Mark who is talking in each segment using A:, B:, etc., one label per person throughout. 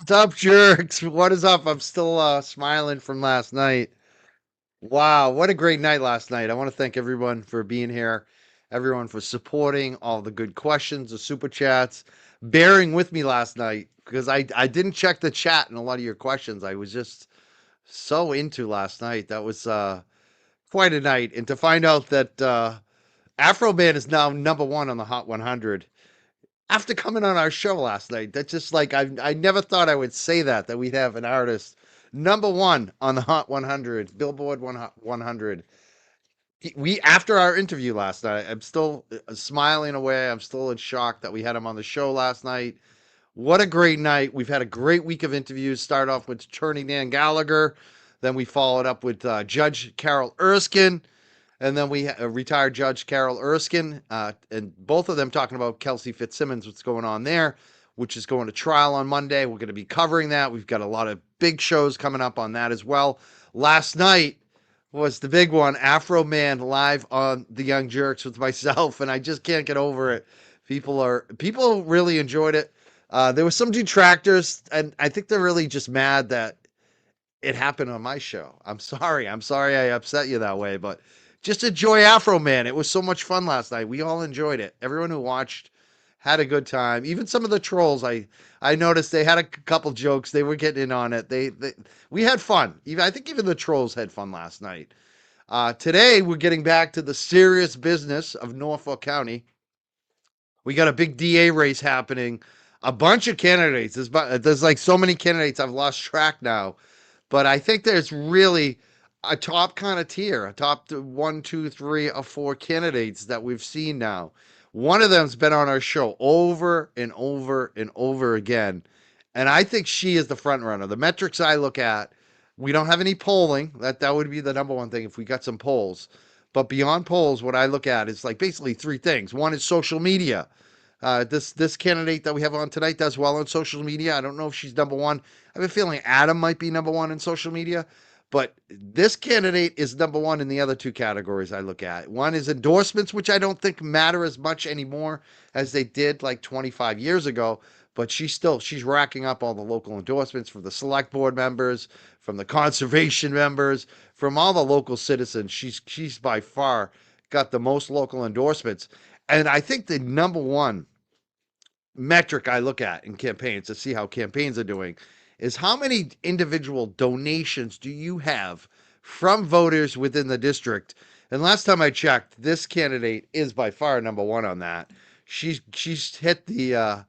A: What's up, jerks? What is up? I'm still smiling from last night. Wow, what a great night last night. I want to thank everyone for being here, everyone for supporting all the good questions, the super chats, bearing with me last night because I didn't check the chat and a lot of your questions. I was just so into last night. That was quite a night. And to find out that Afro Man is now number one on the Hot 100 after coming on our show last night. That's just like I never thought I would say that we'd have an artist number one on the Hot 100, Billboard 100. We after our interview last night, I'm still smiling away. I'm still in shock that we had him on the show last night. What a great night. We've had a great week of interviews. Start off with Attorney Dan Gallagher. Then we followed up with Judge Carol Erskine. And then we retired Judge Carol Erskine, and both of them talking about Kelsey Fitzsimmons, what's going on there, which is going to trial on Monday. We're going to be covering that. We've got a lot of big shows coming up on that as well. Last night was the big one, Afro Man live on the Young Jurks with myself, and I just can't get over it. People really enjoyed it. There were some detractors, and I think they're really just mad that it happened on my show. I'm sorry. I'm sorry I upset you that way, but just enjoy Afro Man. It was so much fun last night. We all enjoyed it. Everyone who watched had a good time. Even some of the trolls, I noticed they had a couple jokes. They were getting in on it. They we had fun. Even I think even the trolls had fun last night. Today we're getting back to the serious business of Norfolk County. We got a big DA race happening. A bunch of candidates. There's like so many candidates. I've lost track now. But I think there's really a top kind of tier, a top one, two, three, or four candidates that we've seen now. One of them's been on our show over and over and over again. And I think she is the front runner. The metrics I look at, we don't have any polling. That would be the number one thing if we got some polls. But beyond polls, what I look at is like basically three things. One is social media. This candidate that we have on tonight does well on social media. I don't know if she's number one. I have a feeling Adam might be number one in social media, but this candidate is number one in the other two categories I look at. One is endorsements, which I don't think matter as much anymore as they did like 25 years ago. But she's racking up all the local endorsements from the select board members, from the conservation members, from all the local citizens. She's by far got the most local endorsements. And I think the number one metric I look at in campaigns to see how campaigns are doing is how many individual donations do you have from voters within the district? And last time I checked, this candidate is by far number one on that. She's hit the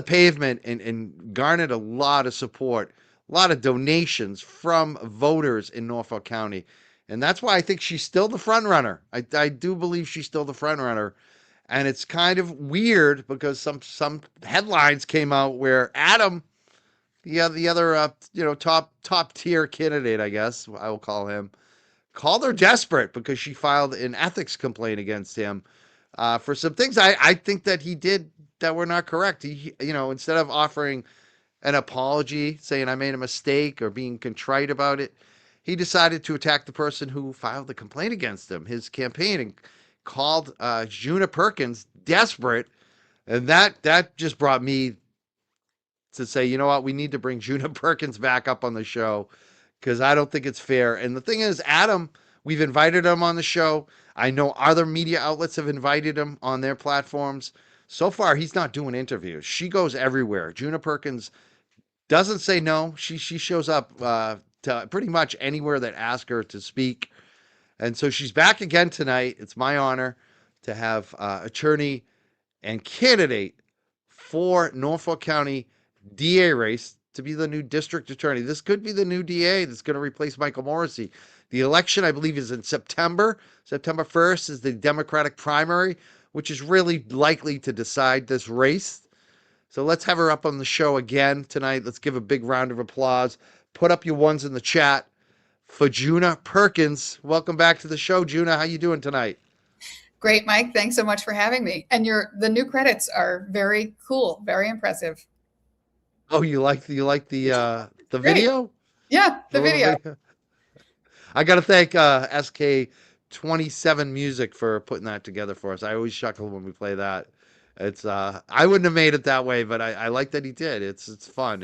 A: pavement and garnered a lot of support, a lot of donations from voters in Norfolk County. And that's why I think she's still the front runner. I do believe she's still the front runner. And it's kind of weird because some headlines came out where Adam, the other top tier candidate, I guess I will call him, called her desperate because she filed an ethics complaint against him for some things I think that he did that were not correct. He, instead of offering an apology, saying I made a mistake or being contrite about it, he decided to attack the person who filed the complaint against him, his campaign, and called Djuna Perkins desperate. And that just brought me to say, you know what, we need to bring Djuna Perkins back up on the show because I don't think it's fair. And the thing is, Adam, we've invited him on the show. I know other media outlets have invited him on their platforms. So far, he's not doing interviews. She goes everywhere. Djuna Perkins doesn't say no. She shows up to pretty much anywhere that asks her to speak. And so she's back again tonight. It's my honor to have attorney and candidate for Norfolk County DA race to be the new district attorney. This could be the new DA that's going to replace Michael Morrissey. The election, I believe, is in September. September 1st is the Democratic primary, which is really likely to decide this race. So let's have her up on the show again tonight. Let's give a big round of applause. Put up your ones in the chat for Djuna Perkins. Welcome back to the show, Djuna. How you doing tonight?
B: Great, Mike. Thanks so much for having me. And the new credits are very cool, very impressive.
A: Oh, you like the video?
B: Yeah, the video.
A: I got to thank SK27 Music for putting that together for us. I always chuckle when we play that. It's I wouldn't have made it that way, but I like that he did. It's fun.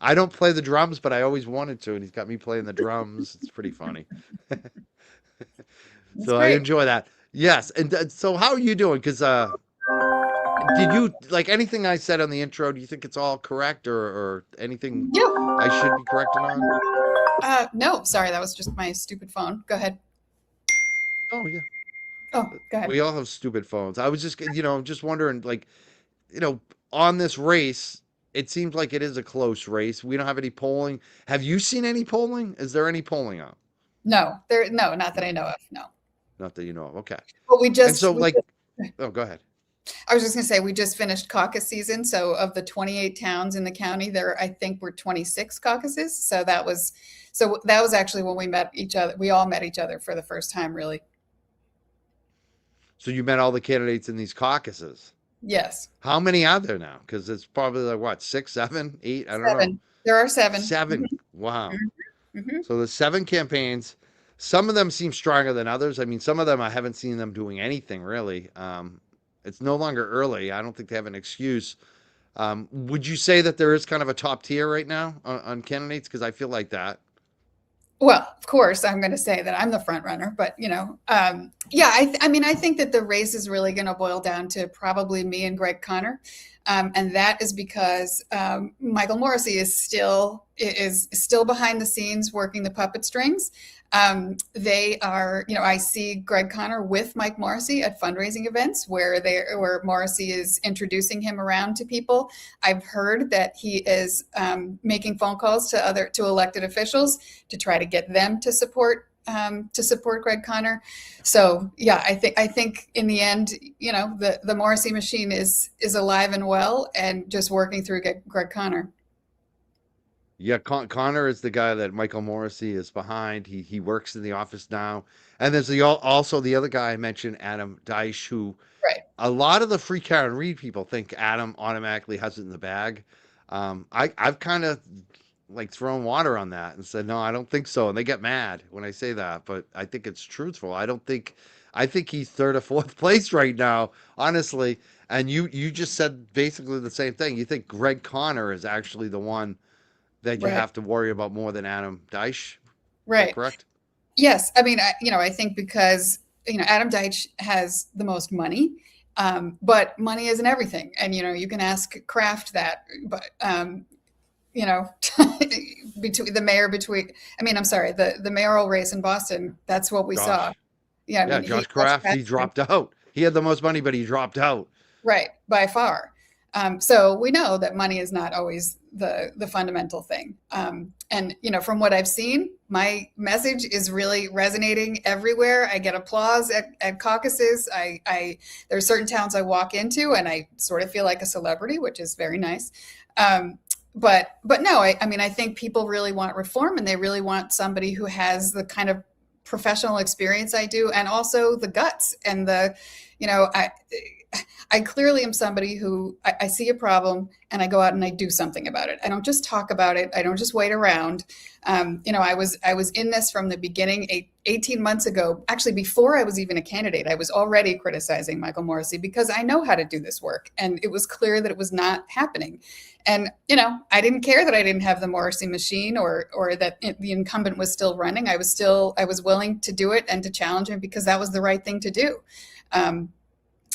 A: I don't play the drums, but I always wanted to, and he's got me playing the drums. It's pretty funny.
B: That's
A: So I
B: great.
A: enjoy that. Yes, and so how are you doing? Because did you like anything I said on the intro? Do you think it's all correct, or anything
B: Yeah.
A: I should be correcting on?
B: No, sorry, that was just my stupid phone. Go ahead.
A: Oh yeah,
B: Oh, go ahead.
A: we all have stupid phones. I was just, just wondering, like, you know, on this race, it seems like it is a close race. We don't have any polling. Have you seen any polling? Is there any polling on?
B: No, no, not that I know of. No,
A: Not that you know of. Okay.
B: but
A: And so,
B: we
A: like,
B: just
A: oh, go ahead.
B: I was just going to say we just finished caucus season. So of the 28 towns in the county, there I think were 26 caucuses. So that was actually when we met each other. We all met each other for the first time, really.
A: So you met all the candidates in these caucuses.
B: Yes,
A: How many are there now? Because it's probably like what, six, seven, eight? I don't know.
B: seven. There are seven.
A: Seven. Wow.
B: Hmm.
A: So there's seven campaigns. Some of them seem stronger than others. I mean, some of them I haven't seen them doing anything really. It's no longer early. I don't think they have an excuse. Would you say that there is kind of a top tier right now on candidates? Because I feel like that.
B: Well, of course, I'm going to say that I'm the front runner, but yeah, I mean, I think that the race is really going to boil down to probably me and Greg Connor, and that is because Michael Morrissey is still behind the scenes working the puppet strings. They are, I see Greg Connor with Mike Morrissey at fundraising events where Morrissey is introducing him around to people. I've heard that he is making phone calls to elected officials to try to get them to support Greg Connor. So yeah, I think in the end, the Morrissey machine is alive and well and just working through Greg Connor.
A: Yeah, Connor is the guy that Michael Morrissey is behind. He works in the office now, and there's also the other guy I mentioned, Adam Deich, who
B: Right.
A: a lot of the free Karen Reed people think Adam automatically has it in the bag. I've kind of like thrown water on that and said no, I don't think so, and they get mad when I say that, but I think it's truthful. I think he's third or fourth place right now, honestly. And you just said basically the same thing. You think Greg Connor is actually the one that you
B: Right.
A: have to worry about more than Adam Deich. Is that
B: Right.
A: correct?
B: Yes, I mean, I think because Adam Deitch has the most money, but money isn't everything, and you can ask Kraft that, but you know, I mean, I'm sorry, the mayoral race in Boston. That's what we saw.
A: Josh.
B: Yeah, I
A: Yeah,
B: mean,
A: Josh
B: Josh
A: Kraft, he
B: Kraft,
A: dropped out. He had the most money, but he dropped out.
B: right, by far. So we know that money is not always the fundamental thing. And from what I've seen, my message is really resonating everywhere. I get applause at caucuses. There are certain towns I walk into, and I sort of feel like a celebrity, which is very nice. But no, I mean, I think people really want reform, and they really want somebody who has the kind of professional experience I do, and also the guts and you know, I, I clearly am somebody who I see a problem and I go out and I do something about it. I don't just talk about it. I don't just wait around. I was in this from the beginning. 18 months ago, actually before I was even a candidate, I was already criticizing Michael Morrissey because I know how to do this work, and it was clear that it was not happening. And I didn't care that I didn't have the Morrissey machine, or that the incumbent was still running. I was willing to do it and to challenge him because that was the right thing to do.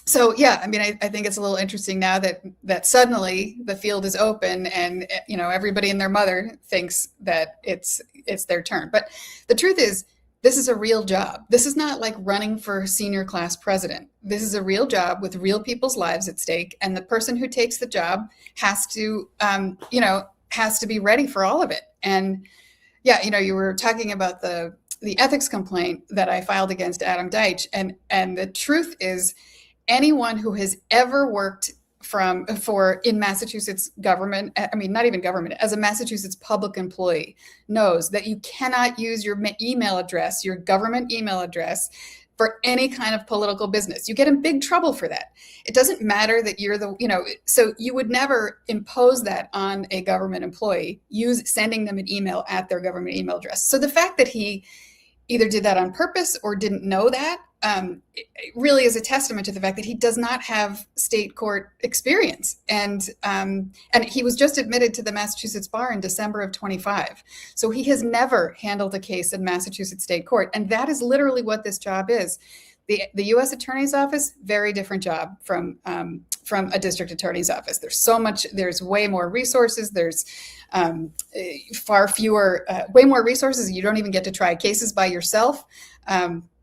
B: So yeah, I mean, I think it's a little interesting now that suddenly the field is open, and everybody and their mother thinks that it's their turn. But the truth is, this is a real job. This is not like running for senior class president. This is a real job with real people's lives at stake, and the person who takes the job has to has to be ready for all of it. And yeah, you were talking about the ethics complaint that I filed against Adam Deitch, and the truth is, anyone who has ever worked in Massachusetts government, I mean, not even government, as a Massachusetts public employee, knows that you cannot use your email address, your government email address, for any kind of political business. You get in big trouble for that. It doesn't matter that you're so you would never impose that on a government employee, sending them an email at their government email address. So the fact that he either did that on purpose or didn't know that, it really is a testament to the fact that he does not have state court experience, and he was just admitted to the Massachusetts bar in December of 25. So he has never handled a case in Massachusetts state court, and that is literally what this job is. The U.S. Attorney's Office, very different job from a district attorney's office. There's so much. There's way more resources. There's far fewer, way more resources. You don't even get to try cases by yourself.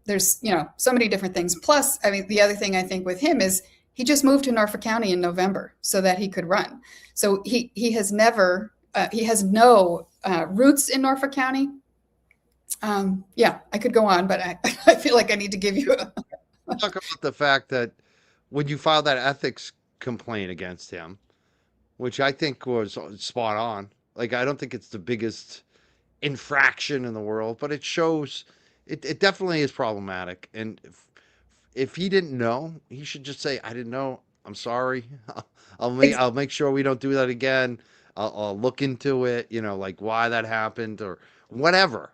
B: There's so many different things. Plus, I mean, the other thing I think with him is he just moved to Norfolk County in November so that he could run. So he has never he has no roots in Norfolk County. Yeah, I could go on, but I feel like I need to give you a
A: Talk about the fact that when you filed that ethics complaint against him, which I think was spot on. Like, I don't think it's the biggest infraction in the world, but it shows it definitely is problematic. And if he didn't know, he should just say, "I didn't know. I'm sorry. I'll make sure we don't do that again. I'll look into it. Like why that happened or whatever."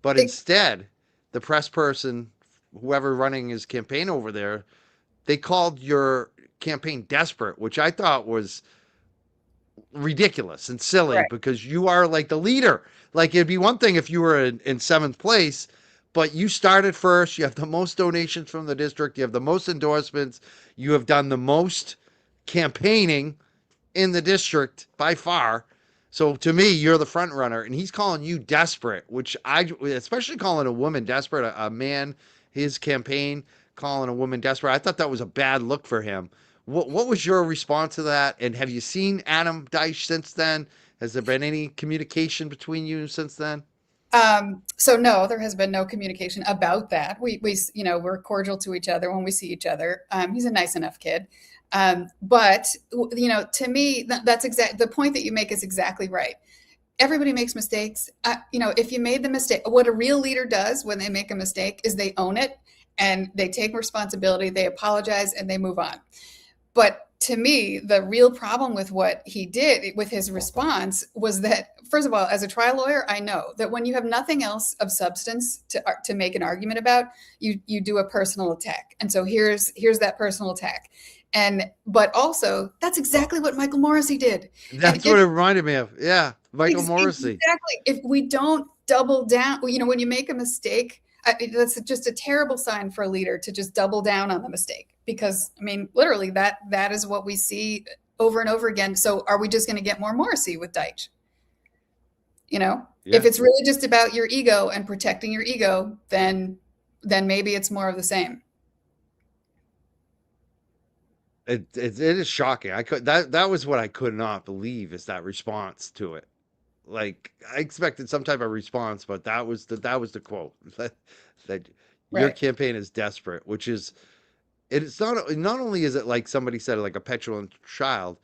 A: But instead, the press person, whoever running his campaign over there, they called your campaign desperate, which I thought was ridiculous and silly
B: right.
A: because you are like the leader. Like it'd be one thing if you were in seventh place, but you started first. You have the most donations from the district. You have the most endorsements. You have done the most campaigning in the district by far. So to me, you're the front runner, and he's calling you desperate, which especially calling a woman desperate, a man, his campaign calling a woman desperate. I thought that was a bad look for him. What was your response to that? And have you seen Adam Deitch since then? Has there been any communication between you since then?
B: So no, there has been no communication about that. We're cordial to each other when we see each other. He's a nice enough kid. But to me, that's the point that you make is exactly right. Everybody makes mistakes. If you made the mistake, what a real leader does when they make a mistake is they own it and they take responsibility, they apologize, and they move on. But to me, the real problem with what he did with his response was that, first of all, as a trial lawyer, I know that when you have nothing else of substance to make an argument about, you do a personal attack. And so here's that personal attack. But also, that's exactly what Michael Morrissey did.
A: That's what it reminded me of. Yeah, Michael Morrissey.
B: Exactly. If we don't double down, when you make a mistake, that's just a terrible sign for a leader to just double down on the mistake. Because I mean, literally, that is what we see over and over again. So, are we just going to get more Morrissey with Deitch?
A: Yeah.
B: If it's really just about your ego and protecting your ego, then maybe it's more of the same.
A: It is shocking. That was what I could not believe is that response to it. Like I expected some type of response, but that was the quote that your
B: Right.
A: campaign is desperate, which is it's not only is it like somebody said like a petulant child,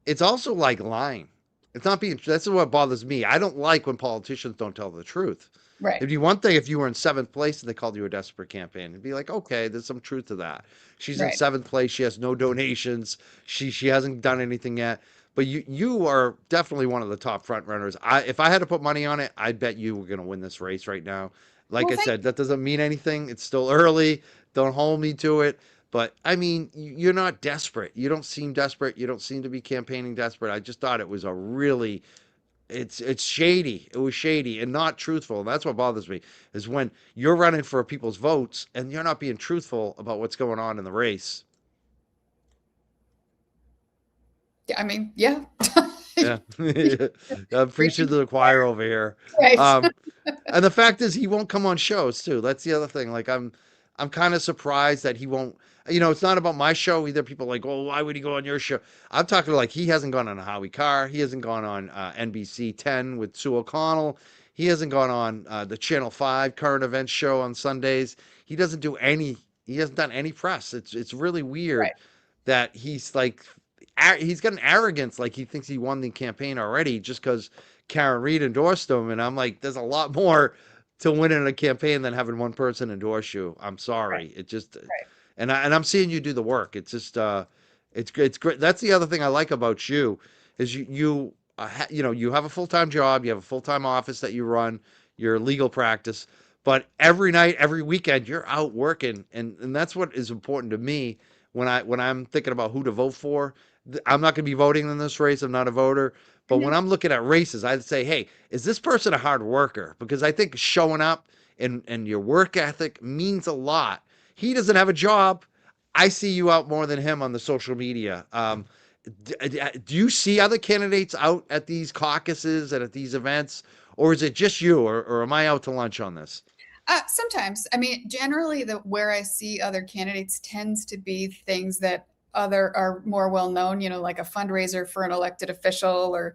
A: it's also like lying. It's not being that's what bothers me. I don't like when politicians don't tell the truth.
B: Right.
A: It'd be one thing if you were in seventh place and they called you a desperate campaign. It'd be like, okay, there's some truth to that. She's in
B: Right.
A: seventh place. She has no donations. She hasn't done anything yet. But you are definitely one of the top front runners. If I had to put money on it, I'd bet you were going to win this race right now. Like
B: Well,
A: I
B: thank
A: said,
B: you.
A: that doesn't mean anything. It's still early. Don't hold me to it. But I mean, you're not desperate. You don't seem desperate. You don't seem to be campaigning desperate. I just thought it was a really it's shady. It was shady and not truthful. And that's what bothers me is when you're running for people's votes and you're not being truthful about what's going on in the race.
B: Yeah, I mean, yeah.
A: Yeah. I'm preaching to the choir over here.
B: Right.
A: Um, and the fact is he won't come on shows too. That's the other thing. Like I'm kind of surprised that he won't it's not about my show either. People are like, "Oh, why would he go on your show?" I'm talking like he hasn't gone on a Howie Carr. He hasn't gone on NBC 10 with Sue O'Connell. He hasn't gone on the Channel 5 current events show on Sundays. He hasn't done any press. It's really weird
B: Right.
A: that he's like he's got an arrogance like he thinks he won the campaign already just because Karen Reed endorsed him. And I'm like, there's a lot more to winning a campaign than having one person endorse you. I'm
B: Right.
A: sorry. It just
B: Right.
A: I'm seeing you do the work. It's just it's great. That's the other thing I like about you is you have a full-time job, you have a full-time office that you run, your legal practice, but every night, every weekend, you're out working, and that's what is important to me when I'm thinking about who to vote for. I'm not going to be voting in this race. I'm not a voter. But when
B: Mhm.
A: I'm looking at races, I'd say, hey, is this person a hard worker? Because I think showing up and your work ethic means a lot. He doesn't have a job. I see you out more than him on the social media. Do you see other candidates out at these caucuses and at these events, or is it just you, or am I out to lunch on this?
B: Sometimes, I mean, generally, the where I see other candidates tends to be things that other are more well known. You know, like a fundraiser for an elected official or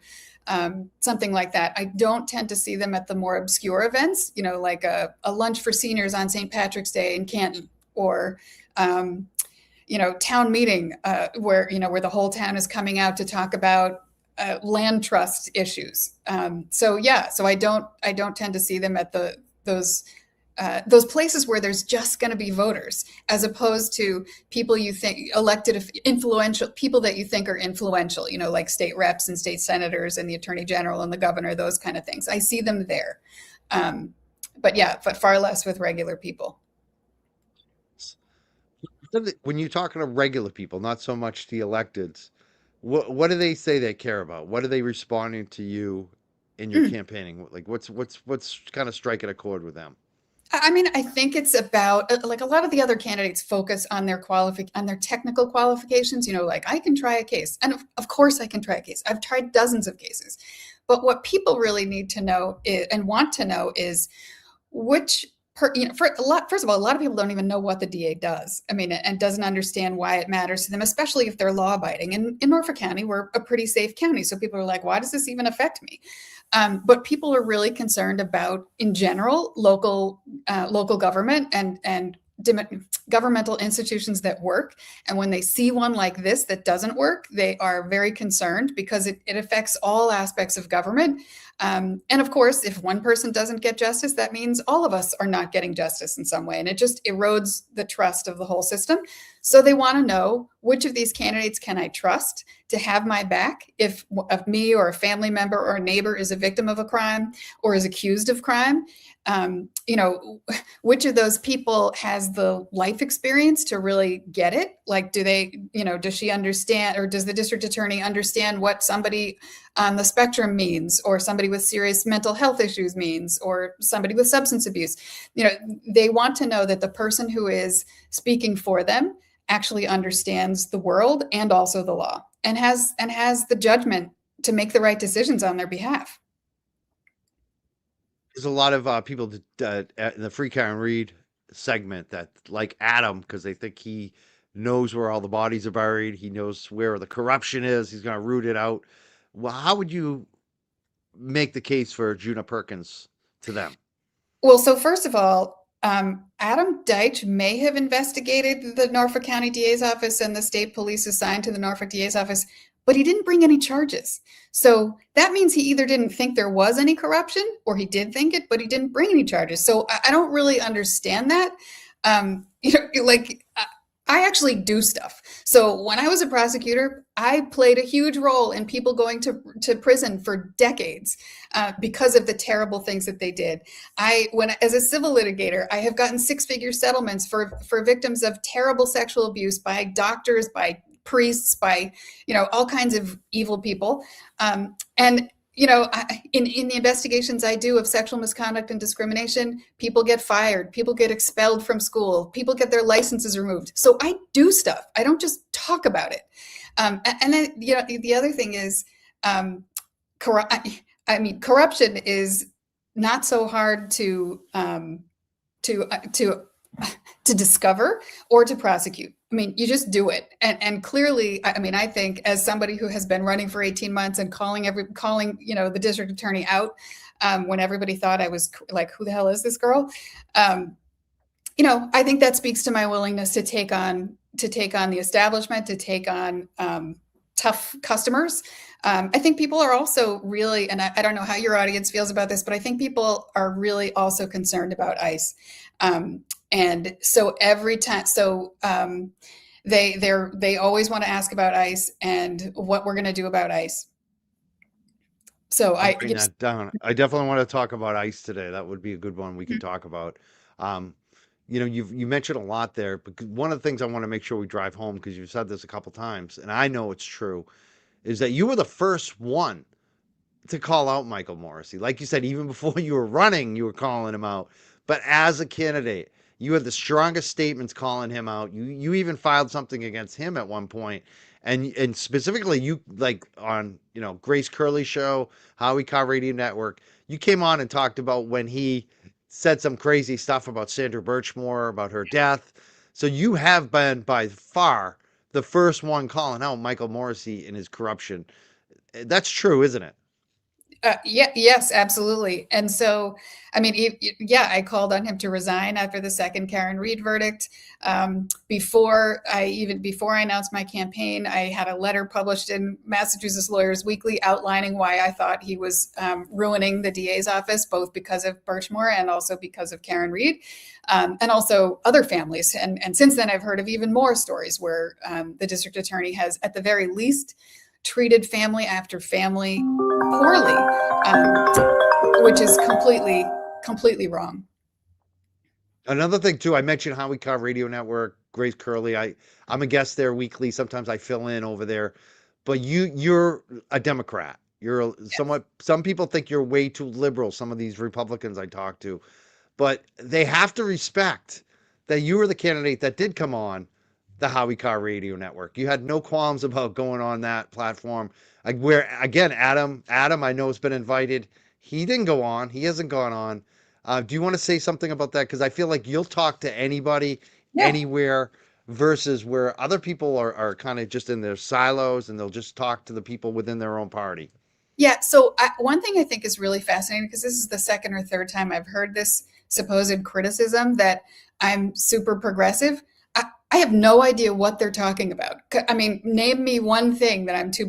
B: something like that. I don't tend to see them at the more obscure events. You know, like a lunch for seniors on St. Patrick's Day in Canton, or um, town meeting where where the whole town is coming out to talk about land trust issues. So yeah, so I don't tend to see them at the those places where there's just going to be voters, as opposed to people you think elected influential people that you think are influential. You know, like state reps and state senators and the attorney general and the governor, those kind of things. I see them there, um, but yeah, but far less with regular people.
A: When you're talking to regular people, not so much the electeds, what do they say they care about? What are they responding to you in your
B: Mm.
A: campaigning? Like what's kind of striking a chord with them?
B: I mean, I think it's about like a lot of the other candidates focus on on their technical qualifications. You know, like I can try a case, and of course I can try a case. I've tried dozens of cases, but what people really need to know and want to know is which for a lot, first of all, a lot of people don't even know what the DA does. I mean, and doesn't understand why it matters to them, especially if they're law abiding. And in Norfolk County, we're a pretty safe county, so people are like, why does this even affect me? But people are really concerned about, in general, local government and governmental institutions that work. And when they see one like this that doesn't work, they are very concerned because it affects all aspects of government. And of course, if one person doesn't get justice, that means all of us are not getting justice in some way. And it just erodes the trust of the whole system. So they want to know, which of these candidates can I trust to have my back if of me or a family member or a neighbor is a victim of a crime or is accused of crime? Which of those people has the life experience to really get it? Like, does she understand, or does the district attorney understand what somebody on the spectrum means, or somebody with serious mental health issues means, or somebody with substance abuse? They want to know that the person who is speaking for them actually understands the world and also the law, and has the judgment to make the right decisions on their behalf.
A: There's a lot of people in the Free Karen Reed segment that like Adam because they think he knows where all the bodies are buried. He knows where the corruption is. He's going to root it out. Well, how would you make the case for Djuna Perkins to them?
B: Well, so first of all, Adam Deitch may have investigated the Norfolk County DA's office and the state police assigned to the Norfolk DA's office, but he didn't bring any charges. So that means he either didn't think there was any corruption, or he did think it, but he didn't bring any charges. So I don't really understand that. Like I actually do stuff. So when I was a prosecutor, I played a huge role in people going to prison for decades because of the terrible things that they did. As a civil litigator, I have gotten six-figure settlements for victims of terrible sexual abuse by doctors, by priests, by all kinds of evil people. And in the investigations I do of sexual misconduct and discrimination, people get fired, people get expelled from school, people get their licenses removed. So I do stuff. I don't just talk about it. And then the other thing is, corruption is not so hard to to discover or to prosecute. I mean, you just do it. And clearly, I mean, I think as somebody who has been running for 18 months and calling the district attorney out when everybody thought I was like, who the hell is this girl? I think that speaks to my willingness to take on the establishment, to take on tough customers. I think people are also really, and I don't know how your audience feels about this, but I think people are really also concerned about ICE. And so every time, they always want to ask about ICE and what we're going to do about ICE. So
A: I'm
B: I
A: writing
B: just
A: that down. I definitely want to talk about ice today. That would be a good one we could talk about. Um, you mentioned a lot there, but one of the things I want to make sure we drive home, because you've said this a couple times, and I know it's true, is that you were the first one to call out Michael Morrissey. Like you said, even before you were running, you were calling him out. But as a candidate, you had the strongest statements calling him out. You even filed something against him at one point. And specifically you like on, Grace Curley show, Howie Carr Radio Network, you came on and talked about when he said some crazy stuff about Sandra Birchmore, about her death. So you have been by far the first one calling out Michael Morrissey and his corruption. That's true, isn't it?
B: Yeah, yes, absolutely. And so, I mean, yeah, I called on him to resign after the second Karen Reed verdict. Before I announced my campaign, I had a letter published in Massachusetts Lawyers Weekly outlining why I thought he was ruining the DA's office, both because of Birchmore and also because of Karen Reed, and also other families. And since then, I've heard of even more stories where the district attorney has, at the very least, treated family after family poorly, which is completely wrong.
A: Another thing too, I mentioned Howie Carr Radio Network, Grace Curley. I'm a guest there weekly. Sometimes I fill in over there. But you're a Democrat.
B: Yes.
A: Somewhat. Some people think you're way too liberal. Some of these Republicans I talk to, but they have to respect that you were the candidate that did come on the Howie Carr Radio Network. You had no qualms about going on that platform. Like where again, Adam, I know has been invited. He didn't go on. He hasn't gone on. Do you want to say something about that? Because I feel like you'll talk to anybody,
B: Yeah.
A: anywhere, versus where other people are kind of just in their silos and they'll just talk to the people within their own party.
B: Yeah. So one thing I think is really fascinating, because this is the second or third time I've heard this supposed criticism that I'm super progressive. I have no idea what they're talking about. I mean, name me one thing that I'm too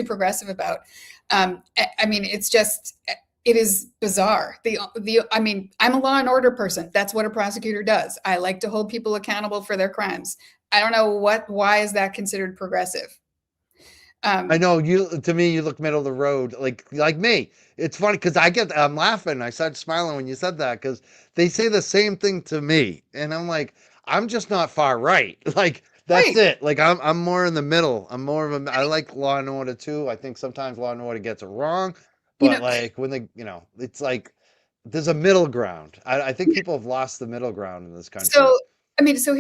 B: progressive about. I mean, it is bizarre. I mean, I'm a law and order person. That's what a prosecutor does. I like to hold people accountable for their crimes. I don't know why is that considered progressive?
A: I
B: Um,
A: know you. To me, you look middle of the road, like me. It's funny because I'm laughing. I started smiling when you said that because they say the same thing to me, and I'm like, I'm just not far right. Like that's
B: right.
A: it. Like I'm more in the middle. I'm more of a. I like Law and Order too. I think sometimes Law and Order gets it wrong,
B: You
A: but
B: know,
A: like when it's like there's a middle ground. I think people have lost the middle ground in this country.
B: so I mean, so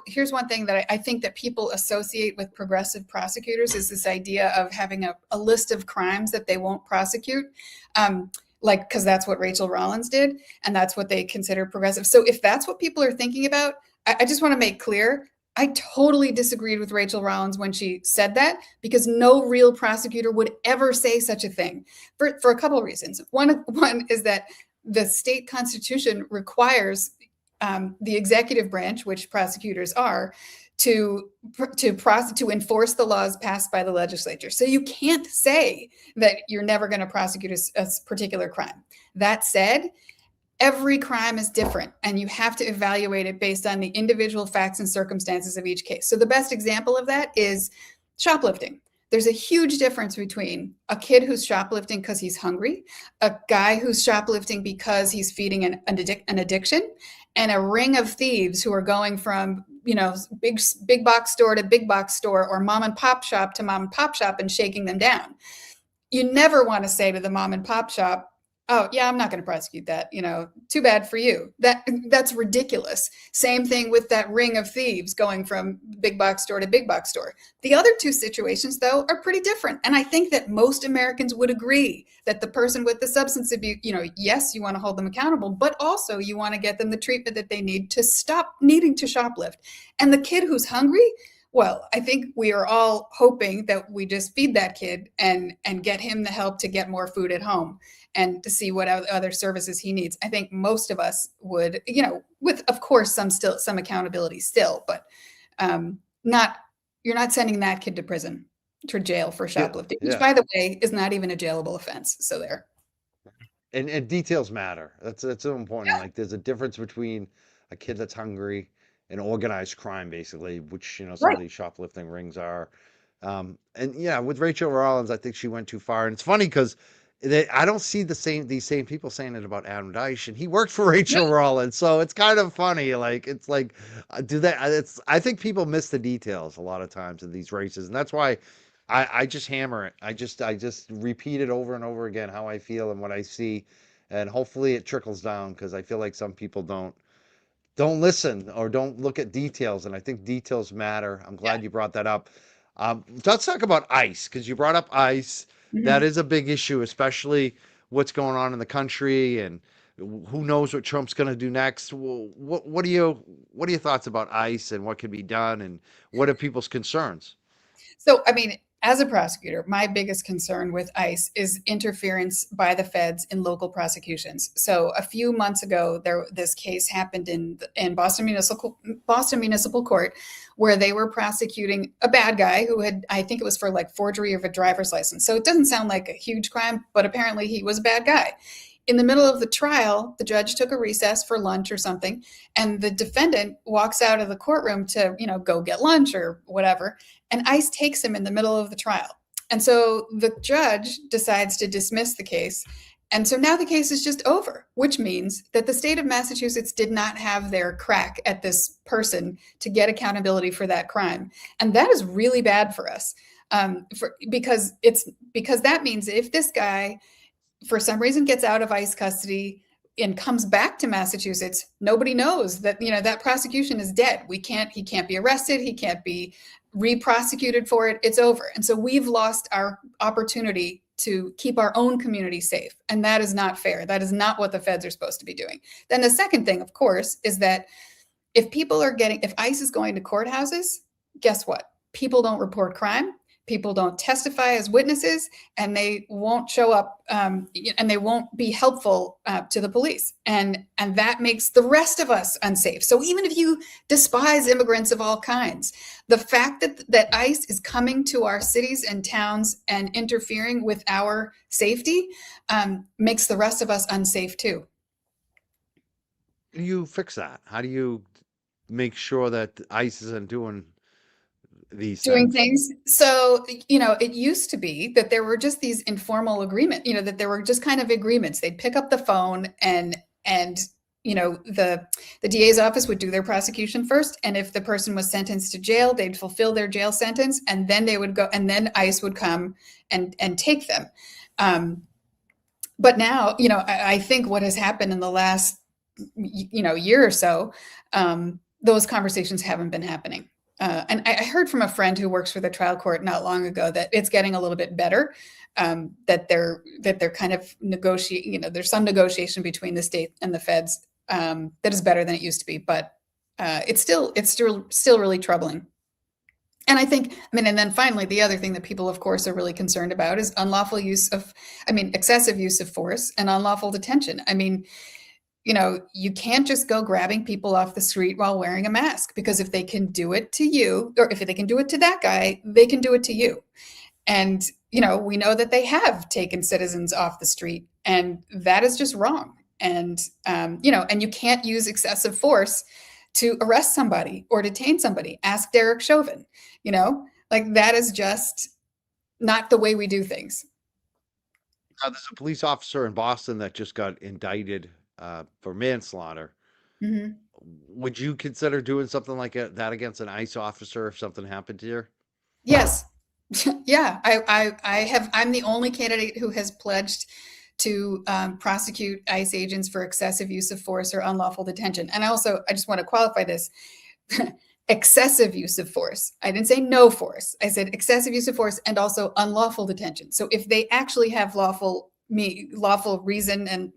B: here's one thing that I think that people associate with progressive prosecutors is this idea of having a list of crimes that they won't prosecute. Um, like, because that's what Rachel Rollins did, and that's what they consider progressive. So if that's what people are thinking about, I just want to make clear I totally disagreed with Rachel Rollins when she said that, because no real prosecutor would ever say such a thing for a couple of reasons. One is that the state constitution requires the executive branch, which prosecutors are, to to enforce the laws passed by the legislature. So you can't say that you're never going to prosecute a particular crime. That said, every crime is different, and you have to evaluate it based on the individual facts and circumstances of each case. So the best example of that is shoplifting. There's a huge difference between a kid who's shoplifting because he's hungry, a guy who's shoplifting because he's feeding an addiction, and a ring of thieves who are going from big box store to big box store, or mom and pop shop to mom and pop shop, and shaking them down. You never want to say to the mom and pop shop, "Oh, yeah, I'm not going to prosecute that. Too bad for you." That's ridiculous. Same thing with that ring of thieves going from big box store to big box store. The other two situations, though, are pretty different. And I think that most Americans would agree that the person with the substance abuse, yes, you want to hold them accountable, but also you want to get them the treatment that they need to stop needing to shoplift. And the kid who's hungry, well, I think we are all hoping that we just feed that kid and get him the help to get more food at home and to see what other services he needs. I think most of us would, with of course some accountability still, but not you're not sending that kid to prison, to jail for
A: Yeah,
B: shoplifting, which
A: yeah.
B: by the way is not even a jailable offense. So there.
A: And details matter. That's so important.
B: Yeah.
A: Like there's a difference between a kid that's hungry and organized crime, basically, which some of
B: Right.
A: these shoplifting rings are. And yeah, with Rachel Rollins, I think she went too far. And it's funny because I don't see these same people saying it about Adam Deitch, and he worked for Rachel
B: Right.
A: Rollins, so it's kind of funny. Like it's like, do that? It's I think people miss the details a lot of times in these races, and that's why I just hammer it. I just repeat it over and over again how I feel and what I see, and hopefully it trickles down because I feel like some people don't listen or don't look at details, and I think details matter. I'm glad you brought that up. Let's talk about ICE because you brought up ICE. That
B: Mhm.
A: is a big issue, especially what's going on in the country and who knows what Trump's going to do next. What are your thoughts about ICE and what can be done and what are people's concerns?
B: So, I mean, as a prosecutor, my biggest concern with ICE is interference by the feds in local prosecutions. So, a few months ago, this case happened in Boston Municipal Court, where they were prosecuting a bad guy who had, I think it was for like forgery of a driver's license. So it doesn't sound like a huge crime, but apparently he was a bad guy. In the middle of the trial, the judge took a recess for lunch or something, and the defendant walks out of the courtroom to, go get lunch or whatever, and ICE takes him in the middle of the trial. And so the judge decides to dismiss the case. And so now the case is just over, which means that the state of Massachusetts did not have their crack at this person to get accountability for that crime. And that is really bad for us. Because that means if this guy for some reason gets out of ICE custody and comes back to Massachusetts, nobody knows that that prosecution is dead. He can't be arrested, he can't be re-prosecuted for it. It's over. And so we've lost our opportunity to keep our own community safe. And that is not fair. That is not what the feds are supposed to be doing. Then the second thing, of course, is that if ICE is going to courthouses, guess what? People don't report crime. People don't testify as witnesses, and they won't show up, and they won't be helpful to the police, and that makes the rest of us unsafe. So even if you despise immigrants of all kinds, the fact that ICE is coming to our cities and towns and interfering with our safety makes the rest of us unsafe too.
A: How do you fix that? How do you make sure that ICE isn't doing these
B: Doing
A: things?
B: things. So, it used to be that there were just these informal agreement, that there were just kind of agreements. They'd pick up the phone and the DA's office would do their prosecution first. And if the person was sentenced to jail, they'd fulfill their jail sentence, and then they would go, and then ICE would come and take them. But now, I think what has happened in the last year or so, those conversations haven't been happening. And I heard from a friend who works for the trial court not long ago that it's getting a little bit better. That they're kind of negotiating. There's some negotiation between the state and the feds that is better than it used to be, but it's still really troubling. And and then finally, the other thing that people, of course, are really concerned about is excessive use of force and unlawful detention. You can't just go grabbing people off the street while wearing a mask, because if they can do it to you, or if they can do it to that guy, they can do it to you. And, we know that they have taken citizens off the street, and that is just wrong. And you can't use excessive force to arrest somebody or detain somebody. Ask Derek Chauvin, like that is just not the way we do things.
A: There's a police officer in Boston that just got indicted for manslaughter.
B: Mhm.
A: Would you consider doing something like that against an ICE officer if something happened to you?
B: Yes. Yeah, I'm the only candidate who has pledged to prosecute ICE agents for excessive use of force or unlawful detention. And I just want to qualify this. Excessive use of force. I didn't say no force. I said excessive use of force and also unlawful detention. So if they actually have lawful reason and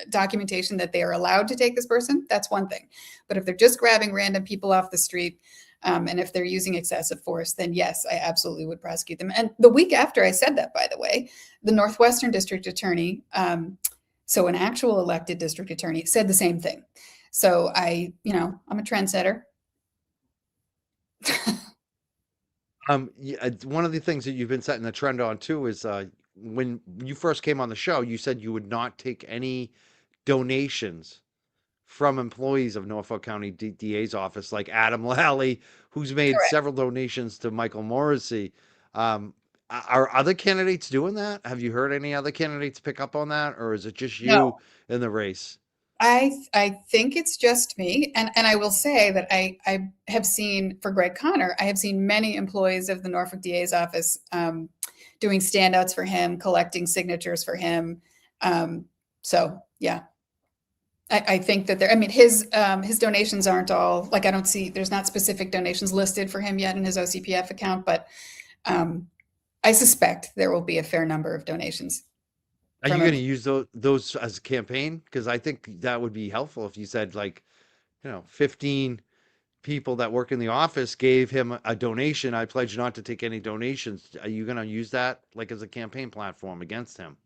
B: documentation that they are allowed to take this person, that's one thing. But if they're just grabbing random people off the street, and if they're using excessive force, then yes, I absolutely would prosecute them. And the week after I said that, by the way, the Northwestern District Attorney, so an actual elected district attorney, said the same thing. So I'm a trendsetter.
A: Yeah, one of the things that you've been setting the trend on too is when you first came on the show, you said you would not take any donations from employees of Norfolk County DA's office, like Adam Lally, who's made
B: Correct.
A: several donations to Michael Morrissey. Um, Are other candidates doing that? Have you heard any other candidates pick up on that, or is it just you
B: No,
A: in the race?
B: I think it's just me, and I will say that I have seen for Greg Connor, I have seen many employees of the Norfolk DA's office doing standouts for him, collecting signatures for him. So yeah, I think that there. I mean, his donations aren't all like I don't see. There's not specific donations listed for him yet in his OCPF account, but um, I suspect there will be a fair number of donations
A: Are
B: from
A: you going
B: him.
A: to use those as a campaign? Because I think that would be helpful if you said, like, 15 people that work in the office gave him a donation. I pledge not to take any donations. Are you going to use that like as a campaign platform against him?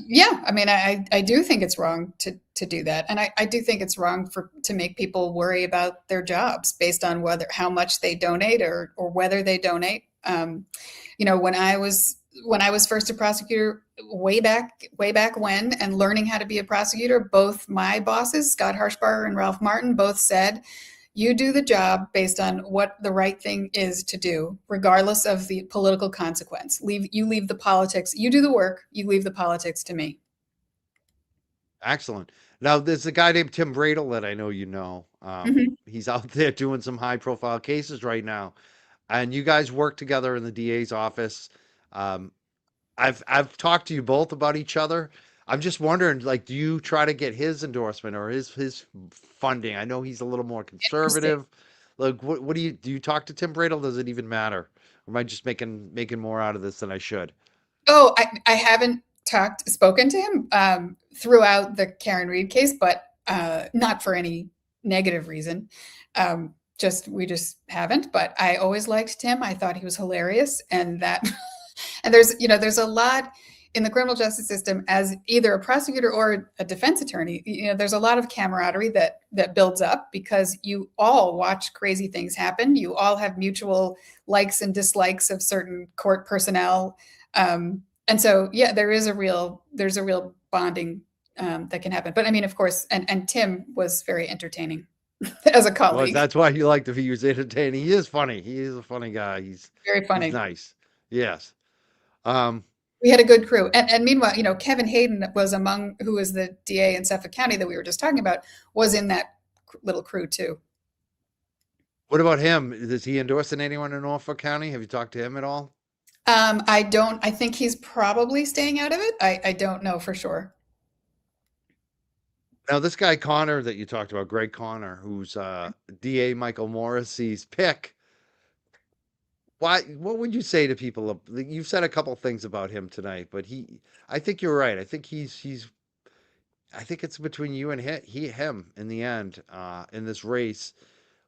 B: Yeah, I mean, I do think it's wrong to do that, and I do think it's wrong for to make people worry about their jobs based on whether how much they donate or whether they donate. When I was first a prosecutor way back when, and learning how to be a prosecutor, both my bosses, Scott Harshbarger and Ralph Martin, both said you do the job based on what the right thing is to do, regardless of the political consequence. Leave the politics. You do the work. You leave the politics to me.
A: Excellent. Now, there's a guy named Tim Bradle that I know you know.
B: Mhm.
A: He's out there doing some high profile cases right now. And you guys work together in the DA's office. Um, I've talked to you both about each other. I'm just wondering, like, do you try to get his endorsement or his funding? I know he's a little more
B: Interesting.
A: conservative. Like, what do you talk to Tim Bradle? Does it even matter? Or am I just making more out of this than I should?
B: Oh, I haven't spoken to him throughout the Karen Reed case, but not for any negative reason. Just we just haven't. But I always liked Tim. I thought he was hilarious, and that and there's a lot in the criminal justice system as either a prosecutor or a defense attorney. There's a lot of camaraderie that builds up because you all watch crazy things happen. You all have mutual likes and dislikes of certain court personnel. And so, yeah, there's a real bonding that can happen. But I mean, of course, and Tim was very entertaining as a
A: Well,
B: colleague,
A: that's why you like to use entertaining. He is funny. He is a funny guy.
B: very
A: He's
B: funny.
A: nice. Yes. Um,
B: We had a good crew. And meanwhile, Kevin Hayden was who was the DA in Suffolk County that we were just talking about, was in that little crew too.
A: what about him? Is he endorsing anyone in Norfolk County? Have you talked to him at all?
B: I think he's probably staying out of it. I don't know for sure.
A: Now, this guy Connor that you talked about, Greg Connor, who's DA Michael Morrissey's pick. Why? What would you say to people? You've said a couple things about him tonight, but I think you're right. I think he's. I think it's between you and him in the end, in this race.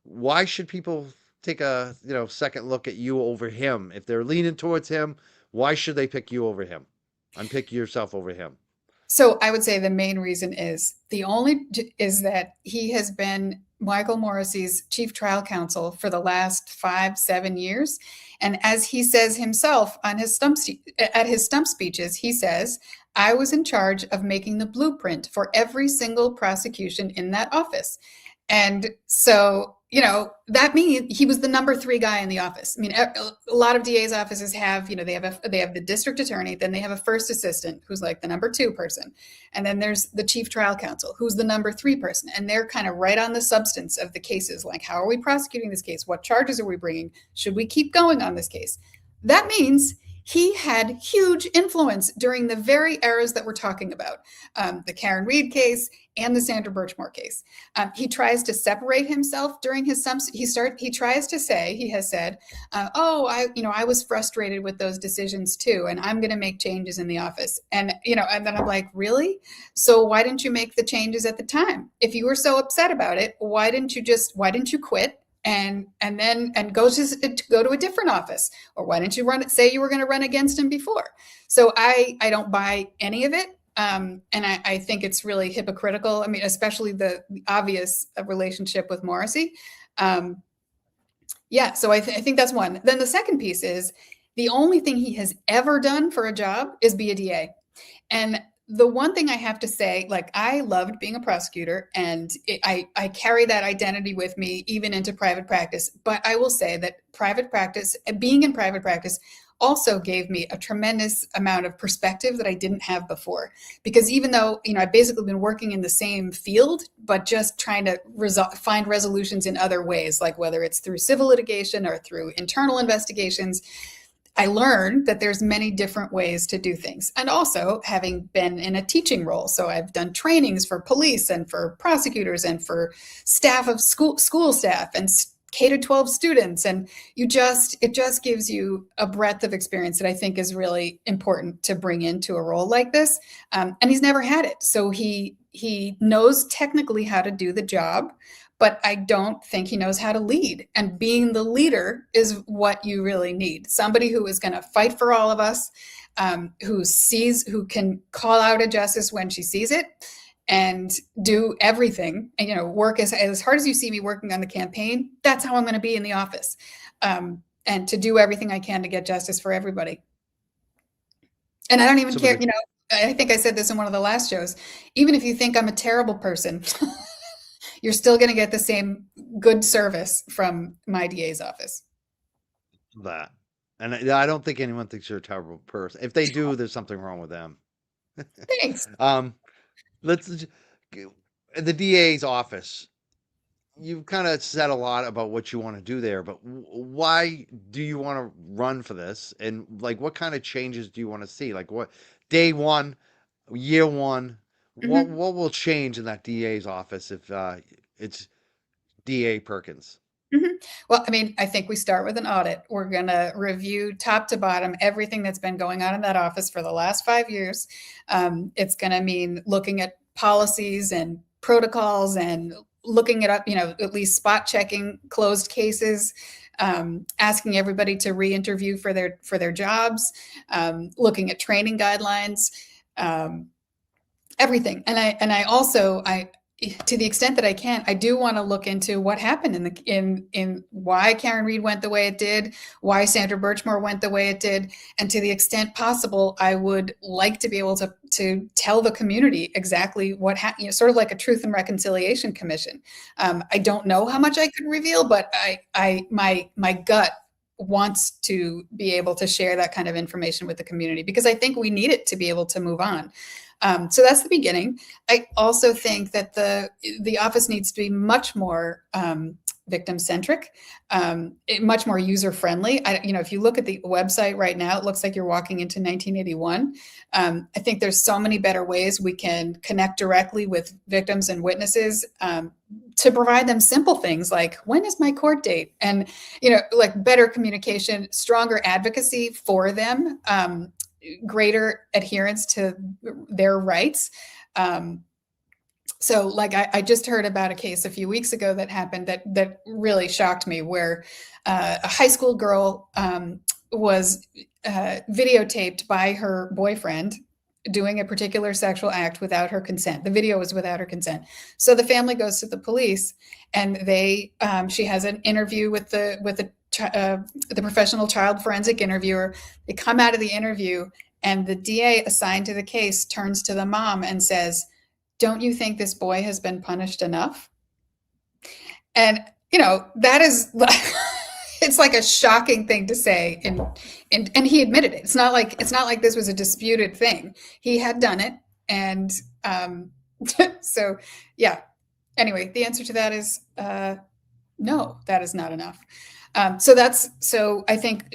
A: Why should people take a second look at you over him if they're leaning towards him? Why should they pick you over him and pick yourself over him?
B: So I would say the main reason is that he has been Michael Morrissey's chief trial counsel for the last 5-7 years, and as he says himself on his stump speeches, he says, "I was in charge of making the blueprint for every single prosecution in that office." And so, that means he was the number three guy in the office. I mean, a lot of DA's offices have, they have the district attorney, then they have a first assistant who's like the number two person, and then there's the chief trial counsel who's the number three person, and they're kind of right on the substance of the cases, like how are we prosecuting this case, what charges are we bringing, should we keep going on this case? That means he had huge influence during the very eras that we're talking about, the Karen Reed case and the Sandra Birchmore case. He tries to separate himself during his he tries to say, he has said, "Oh, I was frustrated with those decisions too, and I'm going to make changes in the office." And then I'm like, really? So why didn't you make the changes at the time? If you were so upset about it, why didn't you quit? And go to a different office, or why didn't you say you were going to run against him before? So I don't buy any of it, and I think it's really hypocritical. I mean, especially the obvious relationship with Morrissey. Yeah, so I think that's one. Then the second piece is the only thing he has ever done for a job is be a DA. And the one thing I have to say, like, I loved being a prosecutor, and I carry that identity with me even into private practice. But I will say that being in private practice also gave me a tremendous amount of perspective that I didn't have before. Because even though, I've basically been working in the same field, but just trying to find resolutions in other ways, like whether it's through civil litigation or through internal investigations, I learned that there's many different ways to do things. And also having been in a teaching role. So I've done trainings for police and for prosecutors and for staff of school staff and K-12 students. And it just gives you a breadth of experience that I think is really important to bring into a role like this. And he's never had it. So he knows technically how to do the job, but I don't think he knows how to lead. And being the leader is what you really need. Somebody who is going to fight for all of us, who can call out injustice when she sees it, and do everything. And work as hard as you see me working on the campaign. That's how I'm going to be in the office, and to do everything I can to get justice for everybody. And I don't even care. I think I said this in one of the last shows. Even if you think I'm a terrible person, you're still going to get the same good service from my DA's office.
A: That. And I don't think anyone thinks you're a terrible person. If they do, there's something wrong with them.
B: Thanks.
A: Let's the DA's office. You've kind of said a lot about what you want to do there, but why do you want to run for this? And like, what kind of changes do you want to see? Like, what day one, year one, what will change in that DA's office if it's DA Perkins?
B: Well, I think we start with an audit. We're going to review top to bottom everything that's been going on in that office for the last 5 years. It's going to mean looking at policies and protocols and looking it up, at least spot checking closed cases, asking everybody to re-interview for their jobs, looking at training guidelines, everything. And I also, to the extent that I can, I do want to look into what happened in why Karen Reed went the way it did, why Sandra Birchmore went the way it did, and to the extent possible, I would like to be able to tell the community exactly what happened. Sort of like a Truth and Reconciliation Commission. I don't know how much I could reveal, but my gut wants to be able to share that kind of information with the community because I think we need it to be able to move on. So that's the beginning. I also think that the office needs to be much more victim centric, much more user friendly. If you look at the website right now, it looks like you're walking into 1981. I think there's so many better ways we can connect directly with victims and witnesses to provide them simple things like, when is my court date? And, like better communication, stronger advocacy for them, greater adherence to their rights. So like I just heard about a case a few weeks ago that happened that really shocked me, where a high school girl was videotaped by her boyfriend doing a particular sexual act without her consent. The video was without her consent. So the family goes to the police, and she has an interview with the professional child forensic interviewer. They come out of the interview, and the DA assigned to the case turns to the mom and says, "Don't you think this boy has been punished enough?" And that is it's like a shocking thing to say, and he admitted it. It's not like this was a disputed thing. He had done it, and so yeah. Anyway, the answer to that is no, that is not enough. So I think